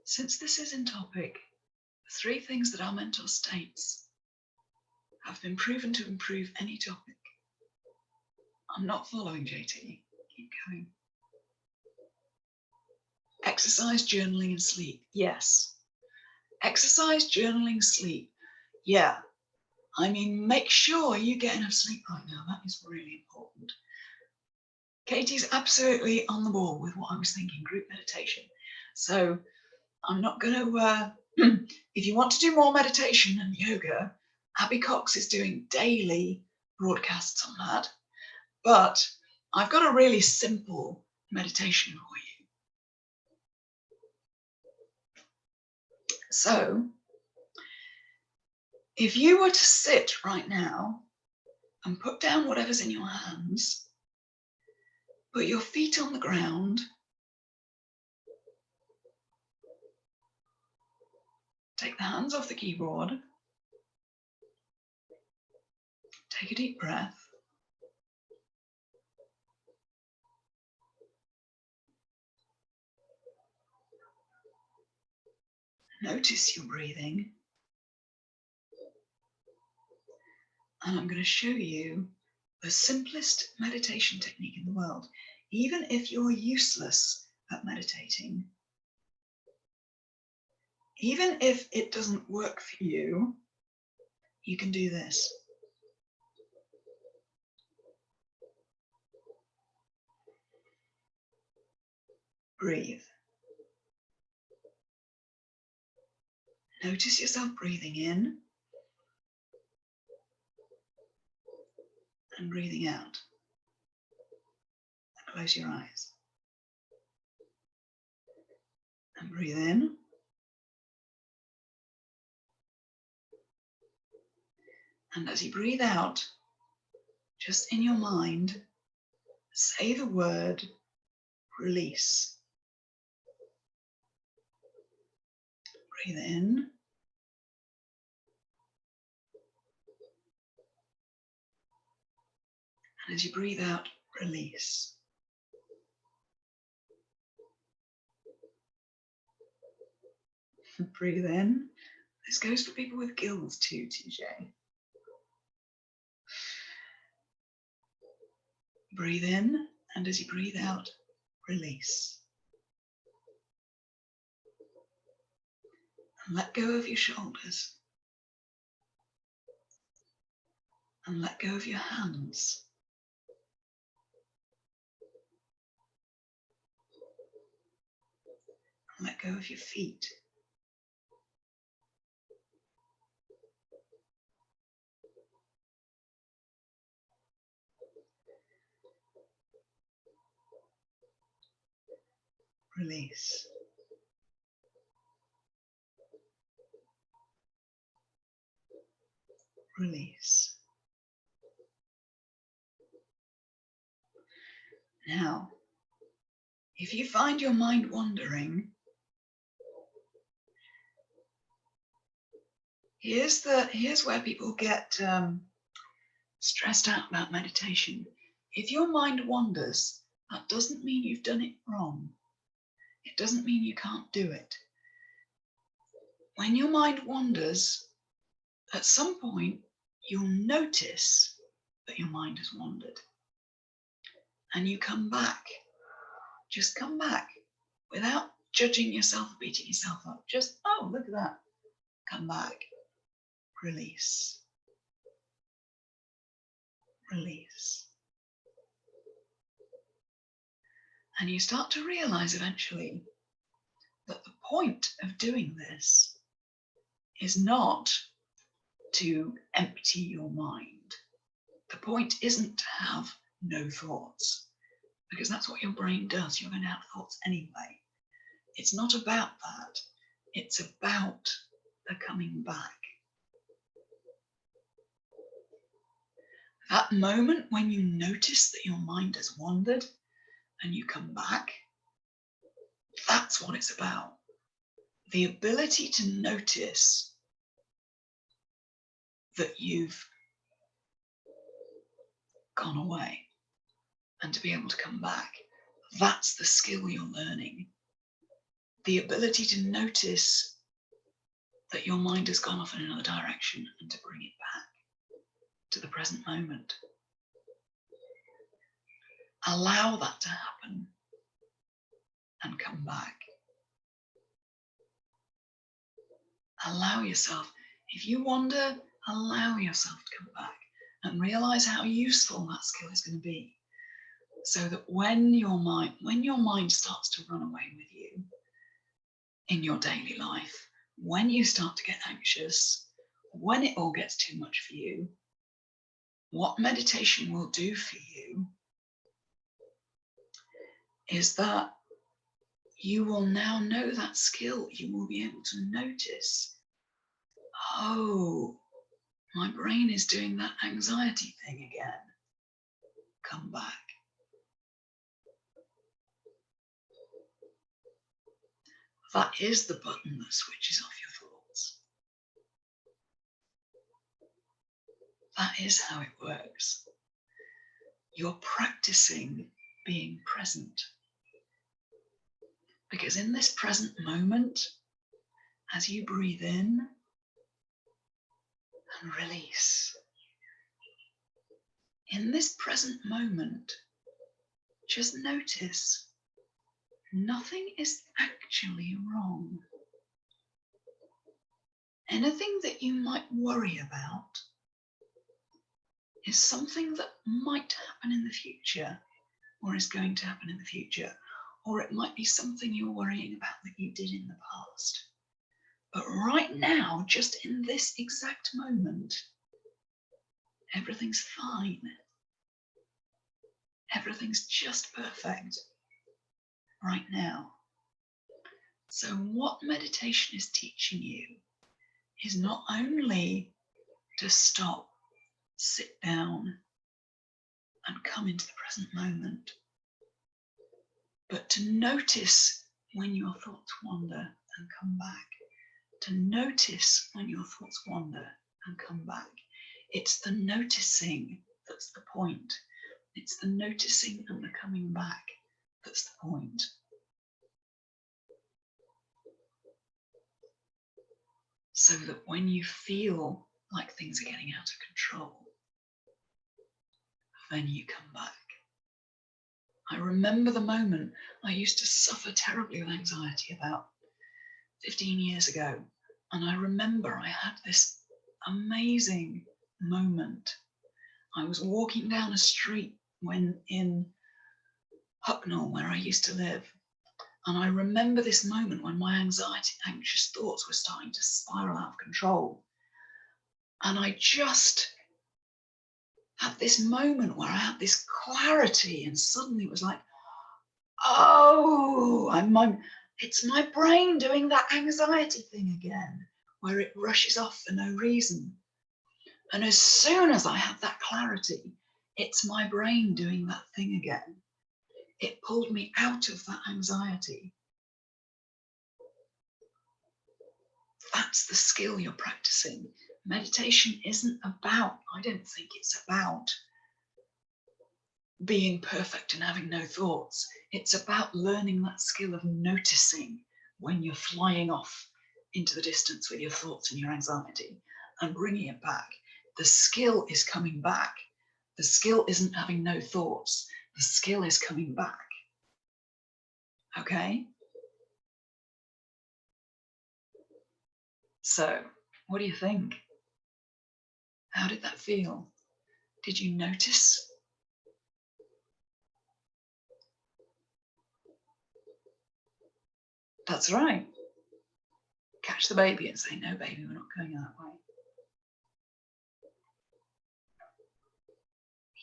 Since this is in topic, the 3 things that our mentor states have been proven to improve any topic. I'm not following, JT. Keep going. Exercise, journaling, and sleep. Yes. Exercise, journaling, sleep. Yeah. I mean, make sure you get enough sleep right now. That is really important. Katie's absolutely on the ball with what I was thinking, group meditation. So I'm not going to, if you want to do more meditation and yoga, Abby Cox is doing daily broadcasts on that. But I've got a really simple meditation for you. So if you were to sit right now and put down whatever's in your hands, put your feet on the ground, take the hands off the keyboard, take a deep breath, notice your breathing, and I'm going to show you the simplest meditation technique in the world. Even if you're useless at meditating, even if it doesn't work for you, you can do this. Breathe. Notice yourself breathing in and breathing out. And close your eyes. And breathe in. And as you breathe out, just in your mind, say the word release. Breathe in. And as you breathe out, release. Breathe in. This goes for people with gills too, TJ. Breathe in, and as you breathe out, release. And let go of your shoulders. And let go of your hands. And let go of your feet. Release. Release. Now, if you find your mind wandering, here's where people get stressed out about meditation. If your mind wanders, that doesn't mean you've done it wrong. It doesn't mean you can't do it. When your mind wanders, at some point, you'll notice that your mind has wandered. And you come back. Just come back without judging yourself or beating yourself up. Just, oh, look at that. Come back. Release. Release. And you start to realize eventually that the point of doing this is not to empty your mind. The point isn't to have no thoughts, because that's what your brain does. You're going to have thoughts anyway. It's not about that. It's about the coming back. That moment when you notice that your mind has wandered and you come back, that's what it's about. The ability to notice that you've gone away and to be able to come back. That's the skill you're learning. The ability to notice that your mind has gone off in another direction and to bring it back to the present moment. Allow that to happen and come back. Allow yourself, if you wander, allow yourself to come back and realize how useful that skill is going to be. So that when your mind starts to run away with you in your daily life, when you start to get anxious, when it all gets too much for you, what meditation will do for you is that you will now know that skill. You will be able to notice, oh, my brain is doing that anxiety thing again. Come back. That is the button that switches off your thoughts. That is how it works. You're practicing being present. Because in this present moment, as you breathe in and release, in this present moment, just notice nothing is actually wrong. Anything that you might worry about is something that might happen in the future or is going to happen in the future, or it might be something you're worrying about that you did in the past. But right now, just in this exact moment, everything's fine. Everything's just perfect right now. So what meditation is teaching you is not only to stop, sit down, and come into the present moment, but to notice when your thoughts wander and come back. To notice when your thoughts wander and come back. It's the noticing that's the point. It's the noticing and the coming back that's the point. So that when you feel like things are getting out of control, then you come back. I remember the moment I used to suffer terribly with anxiety about 15 years ago. And I remember I had this amazing moment. I was walking down a street when in Hucknall, where I used to live. And I remember this moment when my anxious thoughts were starting to spiral out of control. And I just had this moment where I had this clarity, and suddenly it was like, oh, it's my brain doing that anxiety thing again, where it rushes off for no reason. And as soon as I had that clarity, it's my brain doing that thing again. It pulled me out of that anxiety. That's the skill you're practicing. Meditation isn't about, I don't think it's about being perfect and having no thoughts. It's about learning that skill of noticing when you're flying off into the distance with your thoughts and your anxiety and bringing it back. The skill is coming back. The skill isn't having no thoughts. The skill is coming back. Okay? So, what do you think? How did that feel? Did you notice? That's right. Catch the baby and say, no, baby, we're not going that way.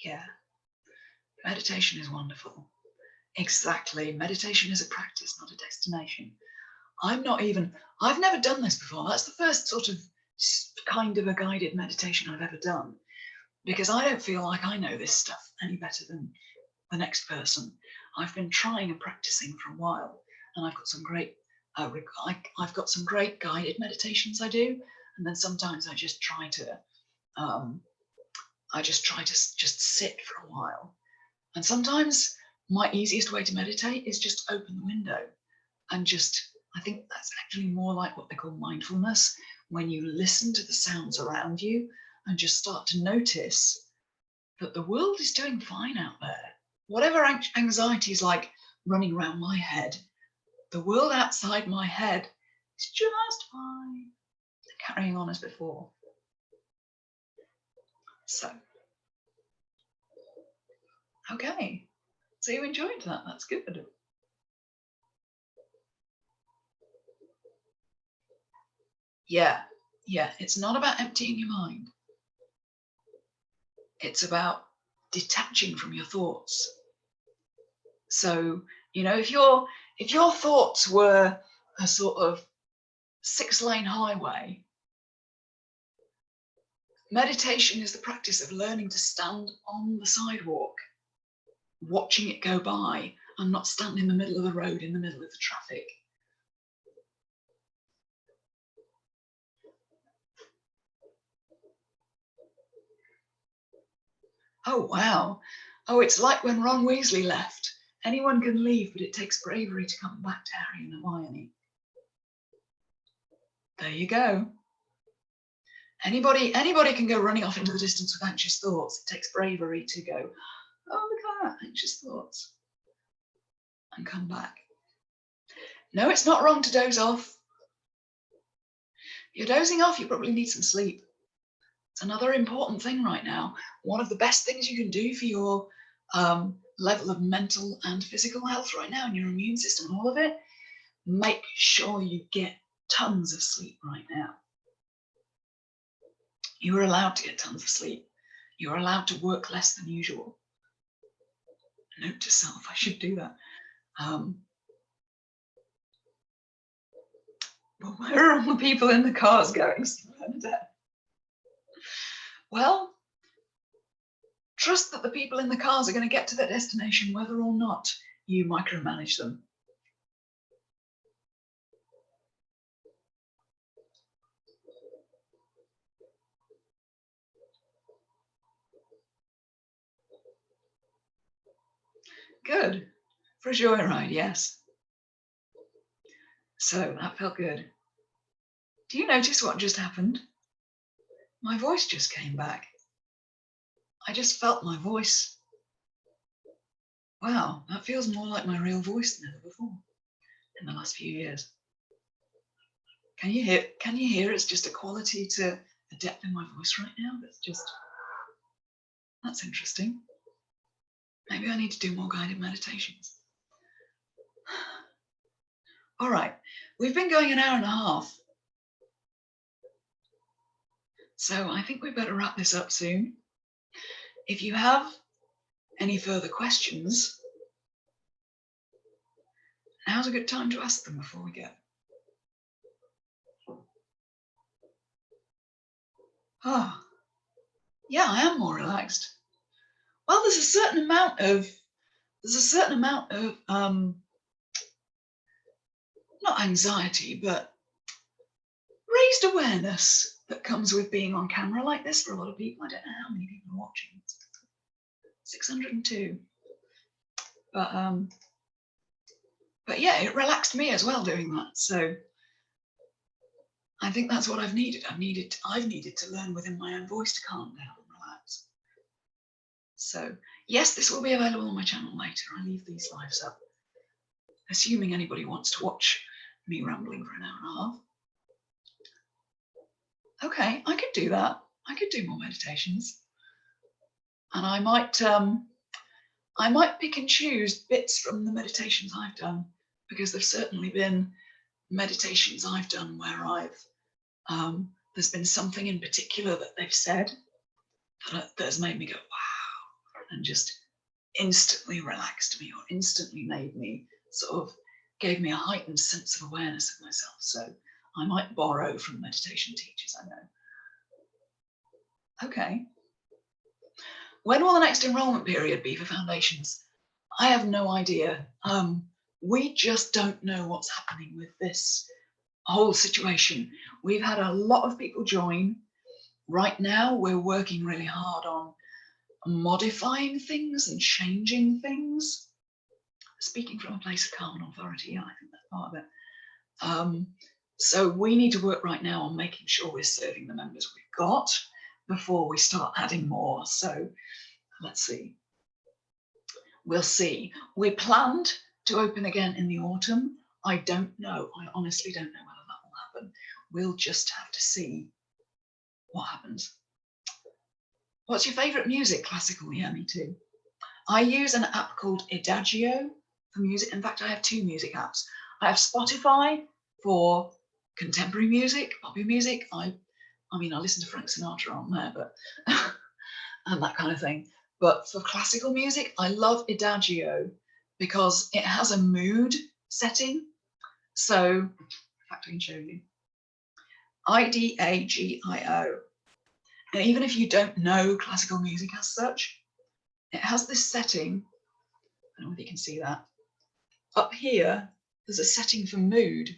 Yeah. Meditation is wonderful. Exactly. Meditation is a practice, not a destination. I've never done this before. That's the first sort of kind of a guided meditation I've ever done. because I don't feel like I know this stuff any better than the next person. I've been trying and practicing for a while, and I've got some great I've got some great guided meditations I do, and then sometimes I just try to just sit for a while. And sometimes my easiest way to meditate is just open the window and I think that's actually more like what they call mindfulness, when you listen to the sounds around you and just start to notice that the world is doing fine out there. Whatever anxiety is like running around my head, the world outside my head is just fine, carrying on as before. So, okay, so you enjoyed that, that's good. Yeah, it's not about emptying your mind. It's about detaching from your thoughts. So, you know, if your thoughts were a sort of 6-lane highway, meditation is the practice of learning to stand on the sidewalk, watching it go by, and not stand in the middle of the road, in the middle of the traffic. Oh, wow. Oh, it's like when Ron Weasley left. Anyone can leave, but it takes bravery to come back to Harry and Hermione. There you go. Anybody can go running off into the distance with anxious thoughts. It takes bravery to go, oh, look at that, anxious thoughts, and come back. No, it's not wrong to doze off. You're dozing off, you probably need some sleep. It's another important thing right now. One of the best things you can do for your level of mental and physical health right now, and your immune system and all of it, make sure you get tons of sleep right now. You are allowed to get tons of sleep. You're allowed to work less than usual. Note to self, I should do that. Well, where are all the people in the cars going? Well, trust that the people in the cars are going to get to their destination whether or not you micromanage them. Good. For a joyride, yes. So that felt good. Do you notice what just happened? My voice just came back. I just felt my voice. Wow, that feels more like my real voice than ever before in the last few years. Can you hear it's just a quality to a depth in my voice right now that's interesting. Maybe I need to do more guided meditations. All right, we've been going an hour and a half. So I think we better wrap this up soon. If you have any further questions, now's a good time to ask them before we go. Oh, yeah, I am more relaxed. Well, there's a certain amount of not anxiety, but raised awareness that comes with being on camera like this for a lot of people. I don't know how many people are watching. 602. But yeah, it relaxed me as well doing that. So I think that's what I've needed. I've needed to learn within my own voice to calm down and relax. So yes, this will be available on my channel later. I leave these lives up, assuming anybody wants to watch me rambling for an hour and a half. Okay, I could do that. I could do more meditations, and I might pick and choose bits from the meditations I've done, because there's certainly been meditations I've done where there's been something in particular that they've said that has made me go wow, and just instantly relaxed me, or instantly made me gave me a heightened sense of awareness of myself. So I might borrow from meditation teachers I know. Okay. When will the next enrolment period be for foundations? I have no idea. We just don't know what's happening with this whole situation. We've had a lot of people join. Right now, we're working really hard on modifying things and changing things. Speaking from a place of calm and authority, I think that's part of it. So we need to work right now on making sure we're serving the members we've got before we start adding more. So let's see. We'll see. We planned to open again in the autumn. I don't know. I honestly don't know whether that will happen. We'll just have to see what happens. What's your favourite music? Classical? Yeah, me too. I use an app called Adagio for music. In fact, I have two music apps. I have Spotify for contemporary music, popular music. I mean, I listen to Frank Sinatra on there, but and that kind of thing. But for classical music, I love Adagio because it has a mood setting. So, in fact, I can show you. Idagio. And even if you don't know classical music as such, it has this setting. I don't know if you can see that. Up here, there's a setting for mood.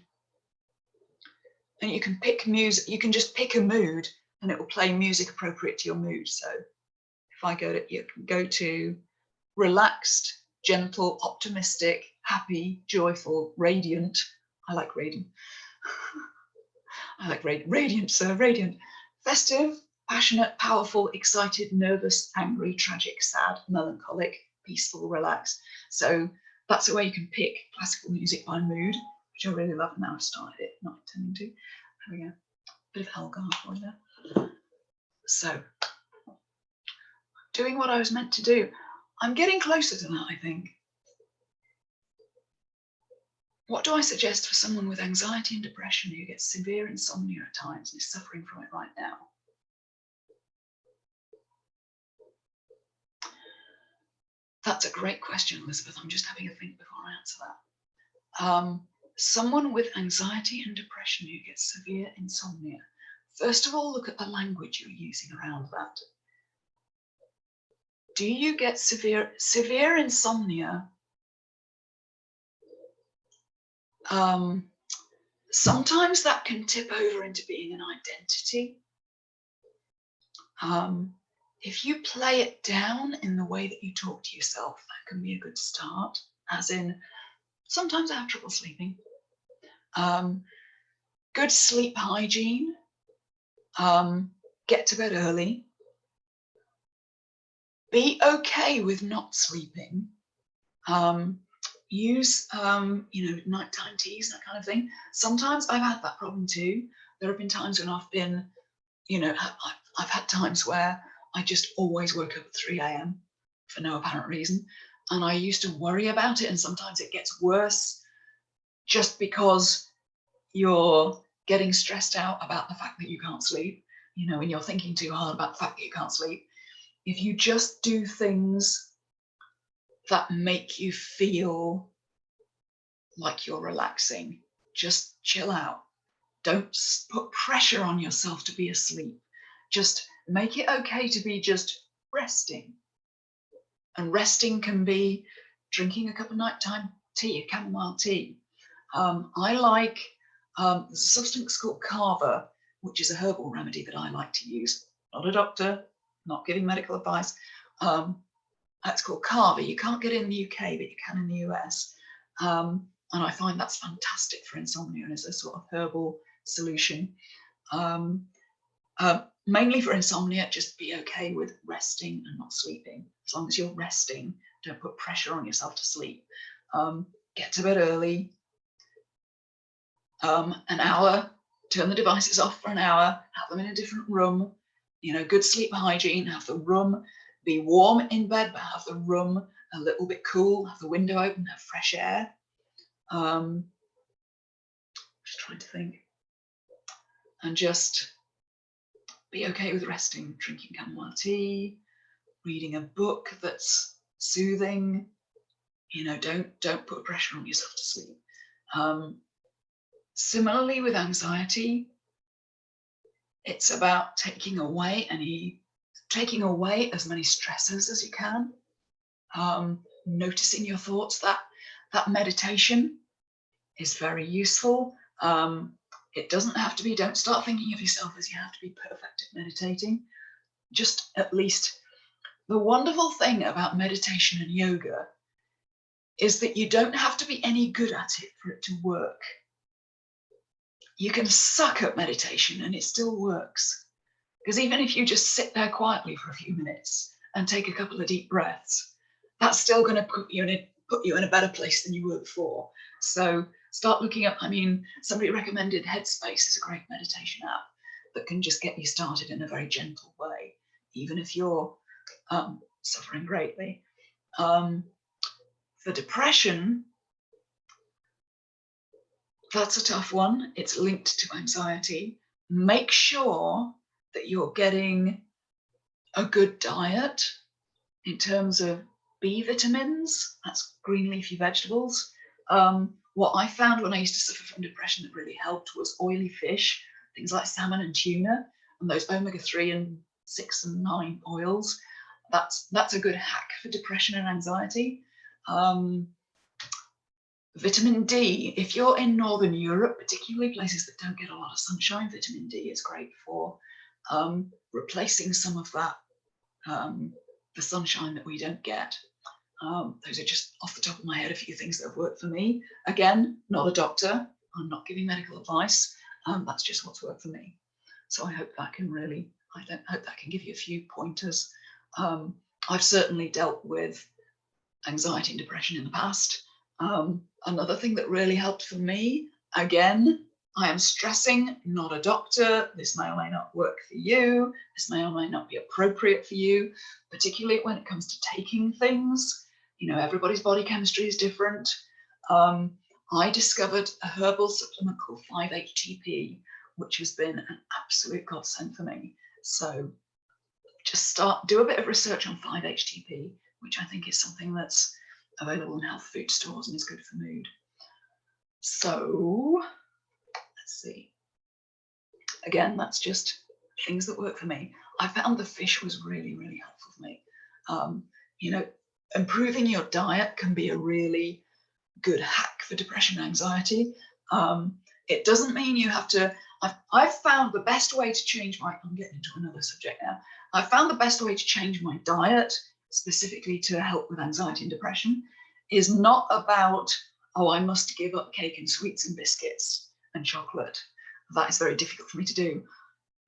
And you can pick music, you can just pick a mood and it will play music appropriate to your mood. So if I you can go to relaxed, gentle, optimistic, happy, joyful, radiant. I like radiant. I like radiant, sir, radiant. Festive, passionate, powerful, excited, nervous, angry, tragic, sad, melancholic, peaceful, relaxed. So that's a way you can pick classical music by mood, which I really love. Now I've started it, not intending to. There we go. Bit of Helga for there. So, doing what I was meant to do. I'm getting closer to that, I think. What do I suggest for someone with anxiety and depression who gets severe insomnia at times and is suffering from it right now? That's a great question, Elizabeth. I'm just having a think before I answer that. Someone with anxiety and depression who gets severe insomnia. First of all, look at the language you're using around that. Do you get severe insomnia? Sometimes that can tip over into being an identity. If you play it down in the way that you talk to yourself, that can be a good start, as in, sometimes I have trouble sleeping. Good sleep hygiene, get to bed early, be okay with not sleeping, use, nighttime teas, that kind of thing. Sometimes I've had that problem too. There have been times when I've been, I've had times where I just always woke up at 3 a.m. for no apparent reason. And I used to worry about it. And sometimes it gets worse just because you're getting stressed out about the fact that you can't sleep, when you're thinking too hard about the fact that you can't sleep. If you just do things that make you feel like you're relaxing, just chill out. Don't put pressure on yourself to be asleep. Just make it okay to be just resting. And resting can be drinking a cup of nighttime tea, a chamomile tea. I like, there's a substance called kava, which is a herbal remedy that I like to use. Not a doctor, not giving medical advice. That's called kava. You can't get it in the UK, but you can in the US. And I find that's fantastic for insomnia and is a sort of herbal solution. Mainly for insomnia, just be okay with resting and not sleeping. As long as you're resting, don't put pressure on yourself to sleep. Get to bed early. An hour, turn the devices off for an hour, have them in a different room. Good sleep hygiene, have the room be warm in bed, but have the room a little bit cool, have the window open, have fresh air. Just trying to think. And just be okay with resting, drinking chamomile tea, reading a book that's soothing. Don't put pressure on yourself to sleep. Similarly with anxiety, it's about taking away any taking away as many stressors as you can, noticing your thoughts. That meditation is very useful. It doesn't have to be, don't start thinking of yourself as you have to be perfect at meditating. Just at least, the wonderful thing about meditation and yoga is that you don't have to be any good at it for it to work. You can suck at meditation and it still works. Because even if you just sit there quietly for a few minutes and take a couple of deep breaths, that's still going to put you in a better place than you were before. So start looking up. I mean, somebody recommended Headspace is a great meditation app that can just get you started in a very gentle way, even if you're suffering greatly. For depression, that's a tough one. It's linked to anxiety. Make sure that you're getting a good diet in terms of B vitamins, that's green leafy vegetables. What I found when I used to suffer from depression that really helped was oily fish, things like salmon and tuna, and those omega-3 and 6 and 9 oils. That's a good hack for depression and anxiety. Vitamin D, if you're in Northern Europe, particularly places that don't get a lot of sunshine, vitamin D is great for replacing some of that, the sunshine that we don't get. Those are just off the top of my head a few things that have worked for me. Again, not a doctor, I'm not giving medical advice, that's just what's worked for me. So I hope that can give you a few pointers. I've certainly dealt with anxiety and depression in the past. Another thing that really helped for me, again, I am stressing, not a doctor. This may or may not work for you. This may or may not be appropriate for you, particularly when it comes to taking things. You know, everybody's body chemistry is different. I discovered a herbal supplement called 5-HTP, which has been an absolute godsend for me. So just do a bit of research on 5-HTP, which I think is something that's available in health food stores and is good for mood. So let's see. Again, that's just things that work for me. I found the fish was really, really helpful for me. You know, improving your diet can be a really good hack for depression and anxiety. It doesn't mean you have to. I've found the best way to change I'm getting into another subject now. I found the best way to change my diet, specifically to help with anxiety and depression, is not about, oh, I must give up cake and sweets and biscuits and chocolate. That is very difficult for me to do.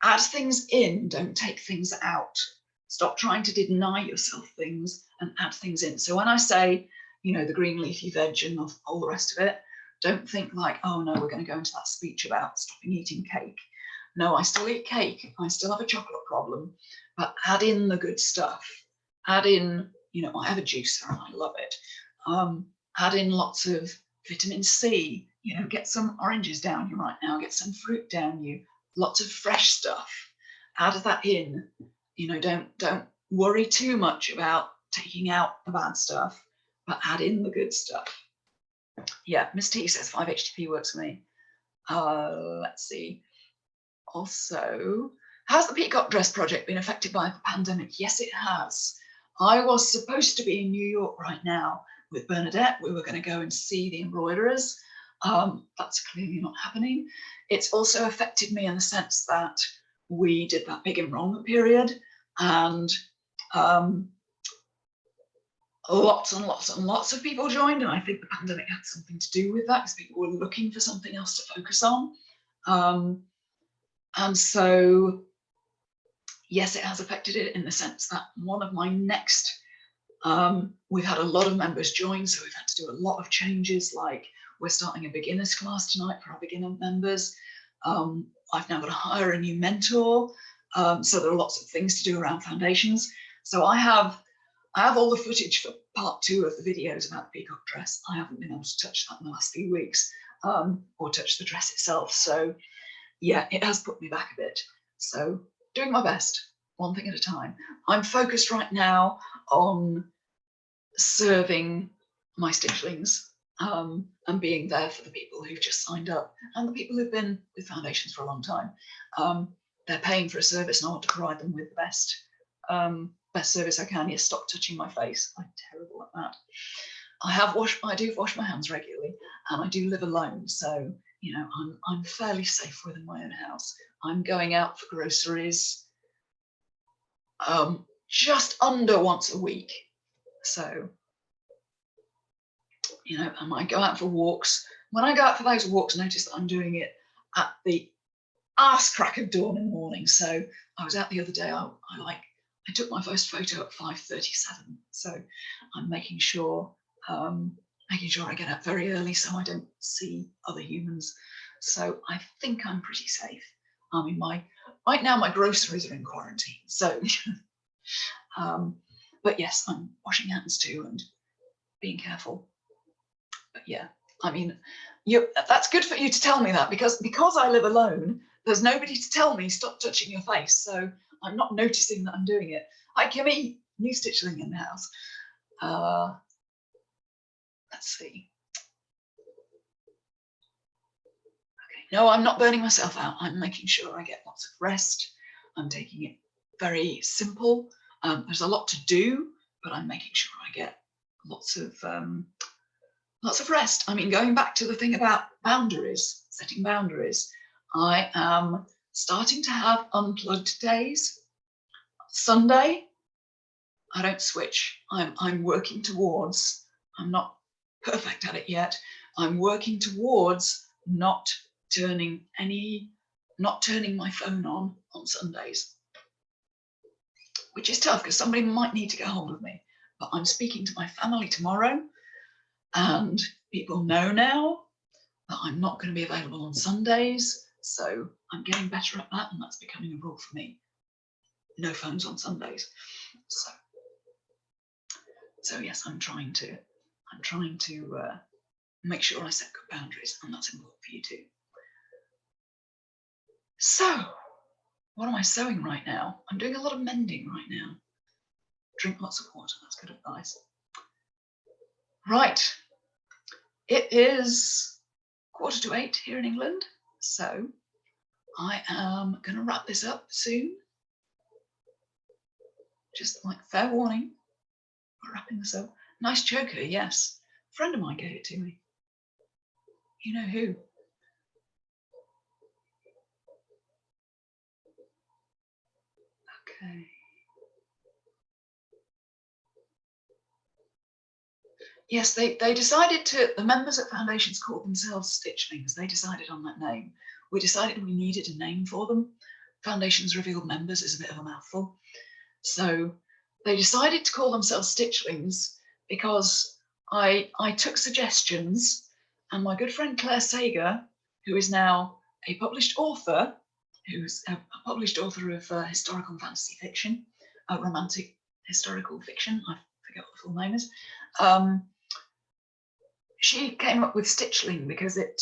Add things in, don't take things out. Stop trying to deny yourself things and add things in. So when I say, you know, the green leafy veg and all the rest of it, don't think like, oh no, we're going to go into that speech about stopping eating cake. No, I still eat cake. I still have a chocolate problem, but add in the good stuff. Add in, you know, I have a juicer and I love it. Add in lots of vitamin C, you know, get some oranges down you right now, get some fruit down you, lots of fresh stuff. Add that in, you know, don't worry too much about taking out the bad stuff, but add in the good stuff. Yeah, Miss T says 5-HTP works for me. Let's see. Also, has the Peacock Dress project been affected by the pandemic? Yes, it has. I was supposed to be in New York right now with Bernadette. We were going to go and see the embroiderers. That's clearly not happening. It's also affected me in the sense that we did that big enrollment period, and lots and lots and lots of people joined, and I think the pandemic had something to do with that because people were looking for something else to focus on. And so, yes, it has affected it in the sense that one of my next, we've had a lot of members join, so we've had to do a lot of changes, like we're starting a beginners class tonight for our beginner members. I've now got to hire a new mentor, so there are lots of things to do around foundations. So I have all the footage for part 2 of the videos about the peacock dress. I haven't been able to touch that in the last few weeks, or touch the dress itself. So yeah, it has put me back a bit. So doing my best, one thing at a time. I'm focused right now on serving my stitchlings, and being there for the people who've just signed up and the people who've been with foundations for a long time. They're paying for a service and I want to provide them with the best best service I can. Yes, stop touching my face. I'm terrible at that. I do wash my hands regularly, and I do live alone, so you know I'm fairly safe within my own house. I'm going out for groceries just under once a week, so you know, I might go out for walks. When I go out for those walks, notice that I'm doing it at the arse crack of dawn in the morning. So I was out the other day. I took my first photo at 5:37. So I'm making sure I get up very early so I don't see other humans. So I think I'm pretty safe. I mean, right now my groceries are in quarantine. So, but yes, I'm washing hands too and being careful. But yeah, I mean, that's good for you to tell me that because I live alone, there's nobody to tell me stop touching your face. So I'm not noticing that I'm doing it. Hi, Kimmy, new stitchling in the house. Let's see. Okay, no, I'm not burning myself out. I'm making sure I get lots of rest. I'm taking it very simple. There's a lot to do, but I'm making sure I get lots of rest. I mean, going back to the thing about boundaries, setting boundaries, I am starting to have unplugged days. Sunday, I don't switch. I'm working towards, I'm not perfect at it yet. I'm working towards not turning my phone on Sundays, which is tough because somebody might need to get hold of me. But I'm speaking to my family tomorrow, and people know now that I'm not going to be available on Sundays. So I'm getting better at that, and that's becoming a rule for me. No phones on Sundays. So yes, I'm trying to make sure I set good boundaries, and that's important for you too. So, what am I sewing right now? I'm doing a lot of mending right now. Drink lots of water, that's good advice. Right, it is 7:45 here in England, so I am going to wrap this up soon. Just like fair warning, we're wrapping this up. Nice choker, yes. A friend of mine gave it to me. You know who? Okay. Yes, they decided to, the members at Foundations called themselves Stitchlings. They decided on that name. We decided we needed a name for them. Foundations Revealed Members is a bit of a mouthful. So they decided to call themselves Stitchlings because I took suggestions, and my good friend Claire Sager, who is now a published author, who's a published author of historical and fantasy fiction, romantic historical fiction, I forget what the full name is, she came up with Stitchling because it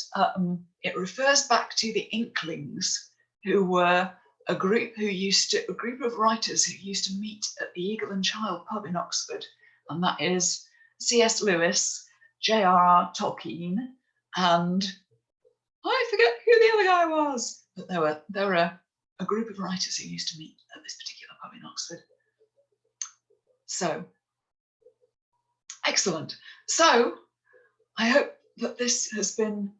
refers back to the Inklings, who were a group of writers who used to meet at the Eagle and Child pub in Oxford, and that is C.S. Lewis, J.R.R. Tolkien, and I forget who the other guy was, but there were a group of writers who used to meet at this particular pub in Oxford. So excellent. So I hope that this has been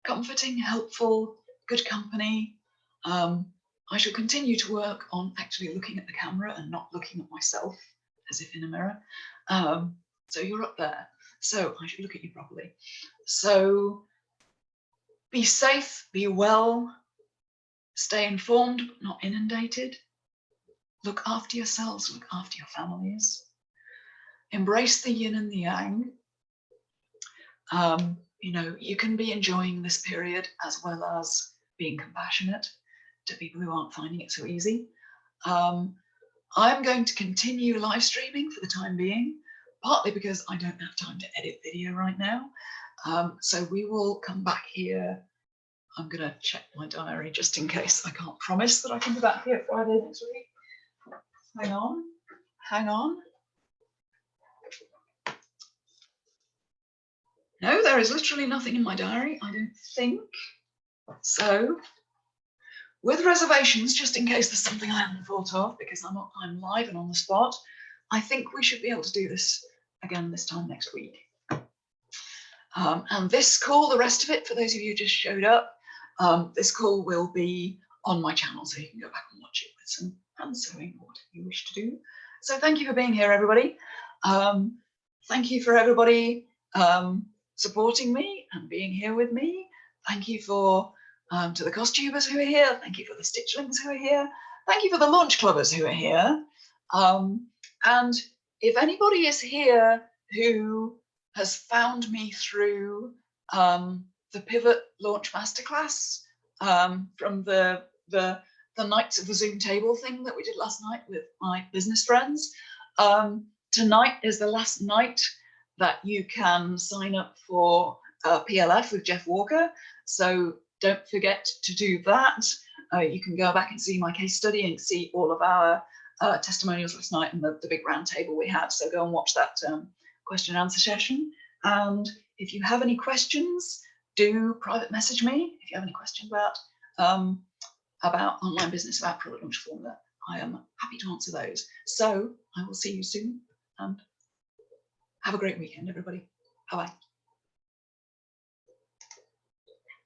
comforting, helpful, good company. I shall continue to work on actually looking at the camera and not looking at myself as if in a mirror. So you're up there, so I should look at you properly. So be safe, be well, stay informed but not inundated. Look after yourselves, look after your families. Embrace the yin and the yang. You know, you can be enjoying this period as well as being compassionate to people who aren't finding it so easy. I'm going to continue live streaming for the time being, partly because I don't have time to edit video right now. So we will come back here. I'm going to check my diary just in case. I can't promise that I can be back here Friday next week. Hang on. No, there is literally nothing in my diary, I don't think. So with reservations, just in case there's something I haven't thought of, because I'm live and on the spot, I think we should be able to do this again this time next week. And this call, the rest of it, for those of you who just showed up, this call will be on my channel, so you can go back and watch it with some hand sewing or whatever you wish to do. So thank you for being here, everybody. Thank you for everybody supporting me and being here with me. Thank you for to the costumers who are here. Thank you for the stitchlings who are here. Thank you for the launch clubbers who are here. And if anybody is here who has found me through the Pivot Launch Masterclass from the Nights of the Zoom Table thing that we did last night with my business friends. Tonight is the last night that you can sign up for PLF with Jeff Walker. So don't forget to do that. You can go back and see my case study and see all of our testimonials last night and the big round table we had. So go and watch that question and answer session. And if you have any questions, do private message me. If you have any questions about online business, about product launch formula, I am happy to answer those. So I will see you soon and have a great weekend, everybody. Bye-bye.